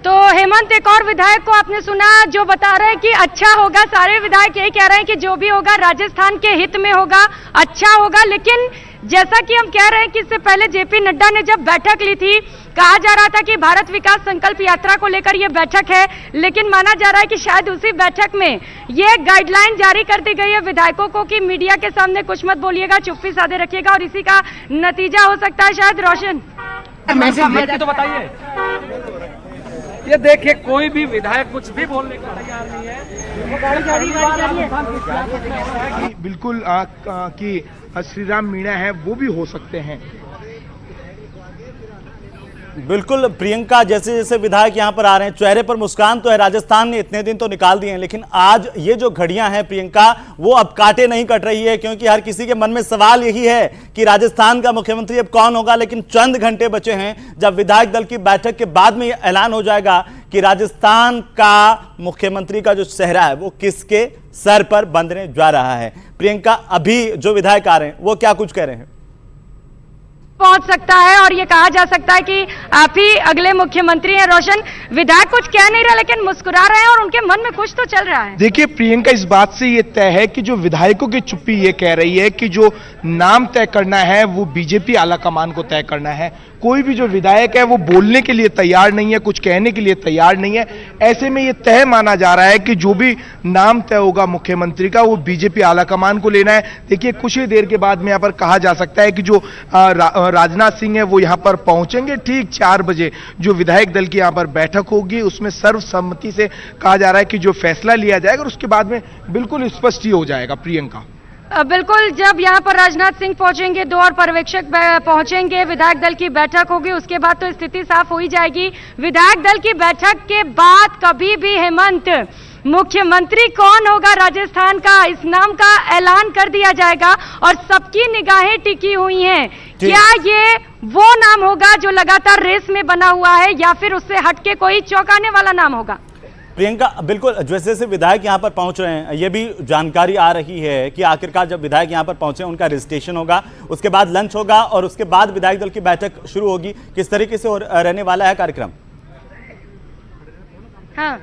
[SPEAKER 4] तो हेमंत, एक और विधायक को आपने सुना जो बता रहे हैं कि अच्छा होगा, सारे विधायक यही कह रहे हैं कि जो भी होगा राजस्थान के हित में होगा, अच्छा होगा। लेकिन जैसा कि हम कह रहे हैं कि इससे पहले जेपी नड्डा ने जब बैठक ली थी, कहा जा रहा था कि भारत विकास संकल्प यात्रा को लेकर यह बैठक है, लेकिन माना जा रहा है कि शायद उसी बैठक में ये गाइडलाइन जारी कर दी गई है विधायकों को कि मीडिया के सामने कुछ मत बोलिएगा, चुप्पी साधे रखिएगा, और इसी का नतीजा हो सकता है शायद। रोशन,
[SPEAKER 7] मैसेज तो बताइए। ये देखिए, कोई भी विधायक कुछ भी बोलने को तैयार नहीं है।
[SPEAKER 5] बिल्कुल कि श्री राम मीणा है वो भी हो सकते हैं।
[SPEAKER 14] बिल्कुल प्रियंका, जैसे जैसे विधायक यहां पर आ रहे हैं, चेहरे पर मुस्कान तो है। राजस्थान ने इतने दिन तो निकाल दिए हैं, लेकिन आज ये जो घड़ियां हैं प्रियंका, वो अब काटे नहीं कट रही है, क्योंकि हर किसी के मन में सवाल यही है कि राजस्थान का मुख्यमंत्री अब कौन होगा। लेकिन चंद घंटे बचे हैं जब विधायक दल की बैठक के बाद में यह ऐलान हो जाएगा कि राजस्थान का मुख्यमंत्री का जो सेहरा है वो किसके सर पर बंधने जा रहा है। प्रियंका, अभी जो विधायक आ रहे हैं वो क्या कुछ कह रहे हैं?
[SPEAKER 4] पहुंच सकता है और ये कहा जा सकता है कि आप ही अगले मुख्यमंत्री हैं। रोशन, विधायक कुछ कह नहीं रहे लेकिन मुस्कुरा रहे हैं और उनके मन में कुछ तो चल रहा है।
[SPEAKER 5] देखिए प्रियंका, इस बात से ये तय है कि जो विधायकों की चुप्पी ये कह रही है कि जो नाम तय करना है वो बीजेपी आला कमान को तय करना है। कोई भी जो विधायक है वो बोलने के लिए तैयार नहीं है, कुछ कहने के लिए तैयार नहीं है। ऐसे में ये तय माना जा रहा है कि जो भी नाम तय होगा मुख्यमंत्री का वो बीजेपी आला कमान को लेना है। देखिए, कुछ ही देर के बाद में यहाँ पर कहा जा सकता है कि जो राजनाथ सिंह है वो यहाँ पर पहुंचेंगे। ठीक 4 बजे जो विधायक दल की यहाँ पर बैठक होगी, उसमें सर्वसम्मति से कहा जा रहा है कि जो फैसला लिया जाएगा, और उसके बाद में बिल्कुल स्पष्ट ही हो जाएगा। प्रियंका,
[SPEAKER 4] बिल्कुल, जब यहाँ पर राजनाथ सिंह पहुंचेंगे, 2 और पर्यवेक्षक पहुंचेंगे, विधायक दल की बैठक होगी, उसके बाद तो स्थिति साफ हो ही जाएगी। विधायक दल की बैठक के बाद कभी भी हेमंत मुख्यमंत्री कौन होगा राजस्थान का, इस नाम का ऐलान कर दिया जाएगा और सबकी निगाहें टिकी हुई हैं। क्या ये वो नाम होगा जो लगातार रेस में बना हुआ है, या फिर उससे हटके कोई चौंकाने वाला नाम होगा?
[SPEAKER 14] प्रियंका, बिल्कुल जैसे जैसे विधायक यहां पर पहुंच रहे हैं, ये भी जानकारी आ रही है कि आखिरकार जब विधायक यहां पर पहुंचे उनका रजिस्ट्रेशन होगा, उसके बाद लंच होगा और उसके बाद विधायक दल की बैठक शुरू होगी। किस तरीके से रहने वाला है कार्यक्रम?
[SPEAKER 4] हाँ,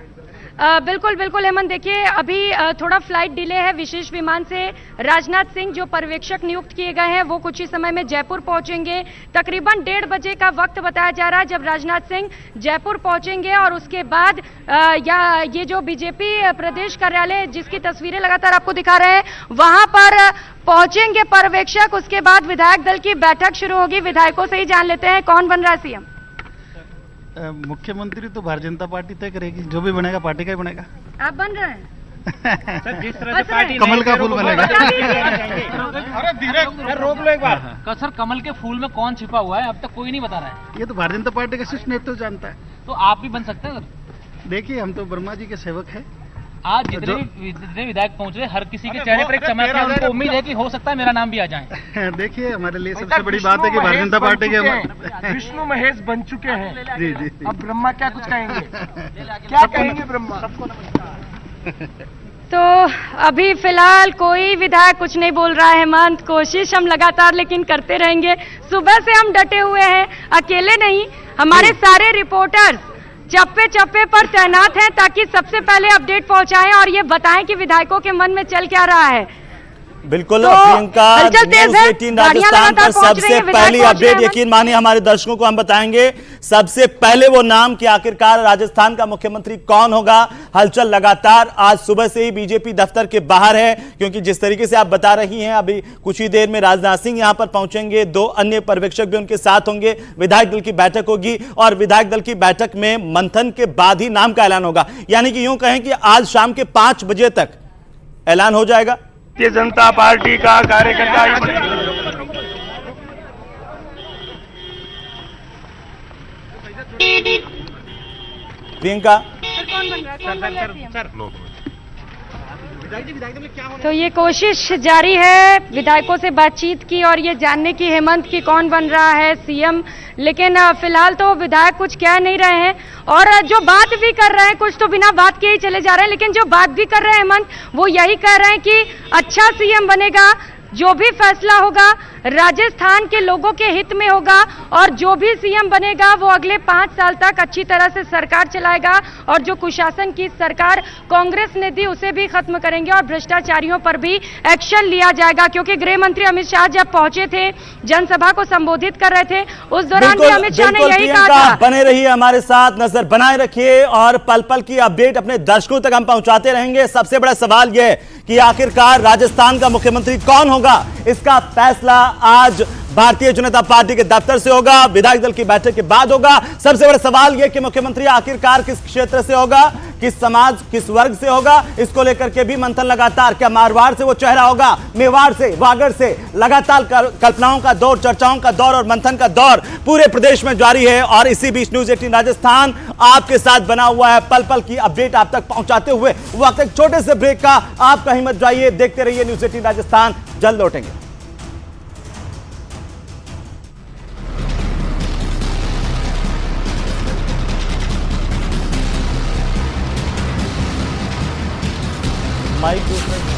[SPEAKER 4] बिल्कुल बिल्कुल हेमंत, देखिए अभी थोड़ा फ्लाइट डिले है। विशेष विमान से राजनाथ सिंह जो पर्यवेक्षक नियुक्त किए गए हैं वो कुछ ही समय में जयपुर पहुंचेंगे। तकरीबन 1:30 बजे का वक्त बताया जा रहा है जब राजनाथ सिंह जयपुर पहुंचेंगे, और उसके बाद ये जो बीजेपी प्रदेश कार्यालय जिसकी तस्वीरें लगातार आपको दिखा रहे हैं वहां पर पहुंचेंगे पर्यवेक्षक। उसके बाद विधायक दल की बैठक शुरू होगी। विधायकों से ही जान लेते हैं कौन बन रहा है सीएम।
[SPEAKER 16] मुख्यमंत्री तो भारतीय जनता पार्टी तय करेगी, जो भी बनेगा पार्टी का ही बनेगा।
[SPEAKER 4] आप बन रहे हैं?
[SPEAKER 7] सर, जिस तरह से पार्टी
[SPEAKER 16] कमल का फूल बनेगा।
[SPEAKER 7] अरे धीरे रोक लो एक बार। सर, कमल के फूल में कौन छिपा हुआ है अब तक कोई नहीं बता रहा है।
[SPEAKER 16] ये तो भारतीय जनता पार्टी का शीर्ष नेतृत्व जानता है।
[SPEAKER 7] तो आप भी बन सकते हैं सर।
[SPEAKER 16] देखिए, हम तो ब्रह्मा जी के सेवक हैं।
[SPEAKER 7] आज जितने विधायक पहुंच रहे, हर किसी के चेहरे पर एक चमक है। उनको उम्मीद है कि हो सकता है मेरा नाम भी आ जाए।
[SPEAKER 16] देखिए, हमारे लिए सबसे बड़ी बात है कि भारतीय जनता पार्टी के
[SPEAKER 7] विष्णु महेश बन चुके हैं।
[SPEAKER 16] जी जी।
[SPEAKER 7] अब ब्रह्मा क्या कुछ कहेंगे? क्या कहेंगे ब्रह्मा?
[SPEAKER 4] तो अभी फिलहाल कोई विधायक कुछ नहीं बोल रहा है हेमंत। कोशिश हम लगातार लेकिन करते रहेंगे। सुबह से हम डटे हुए हैं, अकेले नहीं, हमारे सारे रिपोर्टर्स चप्पे चप्पे पर तैनात हैं ताकि सबसे पहले अपडेट पहुंचाएं और ये बताएं कि विधायकों के मन में चल क्या रहा है।
[SPEAKER 14] बिल्कुल
[SPEAKER 4] तो
[SPEAKER 14] प्रियंका,
[SPEAKER 4] हलचल तेज है,
[SPEAKER 14] 18
[SPEAKER 4] गाड़ियां
[SPEAKER 14] राजस्थान
[SPEAKER 4] लगातार
[SPEAKER 14] पर
[SPEAKER 4] पहुंच रही
[SPEAKER 14] सबसे
[SPEAKER 4] हैं, विधायक
[SPEAKER 14] पहली
[SPEAKER 4] पहुंच रहे
[SPEAKER 14] अपडेट,
[SPEAKER 4] हैं।
[SPEAKER 14] यकीन मानिए हमारे दर्शकों को हम बताएंगे सबसे पहले वो नाम कि आखिरकार राजस्थान का मुख्यमंत्री कौन होगा। हलचल लगातार आज सुबह से ही बीजेपी दफ्तर के बाहर है, क्योंकि जिस तरीके से आप बता रही हैं अभी कुछ ही देर में राजनाथ सिंह यहां पर पहुंचेंगे, 2 अन्य पर्यवेक्षक भी उनके साथ होंगे, विधायक दल की बैठक होगी और विधायक दल की बैठक में मंथन के बाद ही नाम का ऐलान होगा। यानी कि यूं कहें कि आज शाम के 5 बजे तक ऐलान हो जाएगा।
[SPEAKER 17] भारतीय जनता पार्टी का कार्यकर्ता
[SPEAKER 14] प्रियंका,
[SPEAKER 4] तो ये कोशिश जारी है विधायकों से बातचीत की और ये जानने की हेमंत की कौन बन रहा है सीएम, लेकिन फिलहाल तो विधायक कुछ कह नहीं रहे हैं और जो बात भी कर रहे हैं कुछ तो बिना बात के ही चले जा रहे हैं, लेकिन जो बात भी कर रहे हैं हेमंत वो यही कह रहे हैं कि अच्छा सीएम बनेगा, जो भी फैसला होगा राजस्थान के लोगों के हित में होगा और जो भी सीएम बनेगा वो अगले 5 साल तक अच्छी तरह से सरकार चलाएगा और जो कुशासन की सरकार कांग्रेस ने दी उसे भी खत्म करेंगे और भ्रष्टाचारियों पर भी एक्शन लिया जाएगा। क्योंकि गृह मंत्री अमित शाह जब पहुंचे थे, जनसभा को संबोधित कर रहे थे, उस दौरान भी अमित शाह ने यही कहा था।
[SPEAKER 14] बने रहिए हमारे साथ, नजर बनाए रखिए और पल पल की अपडेट अपने दर्शकों तक हम पहुंचाते रहेंगे। सबसे बड़ा सवाल यह कि आखिरकार राजस्थान का मुख्यमंत्री कौन होगा, इसका फैसला आज भारतीय जनता पार्टी के दफ्तर से होगा, विधायक दल की बैठक के बाद होगा। सबसे बड़ा सवाल यह कि मुख्यमंत्री आखिरकार किस क्षेत्र से होगा, किस समाज, किस वर्ग से होगा, इसको लेकर के भी मंथन लगातार। क्या मारवाड़ से वो चेहरा होगा, मेवाड़ से, वागड़ से? लगातार कल्पनाओं का दौर, चर्चाओं का दौर और मंथन का दौर पूरे प्रदेश में जारी है और इसी बीच न्यूज 18 राजस्थान आपके साथ बना हुआ है, पल पल की अपडेट आप तक पहुंचाते हुए। वक्त एक छोटे से ब्रेक का, आप कहीं मत जाइए, देखते रहिए न्यूज 18 राजस्थान, जल्द लौटेंगे। माइक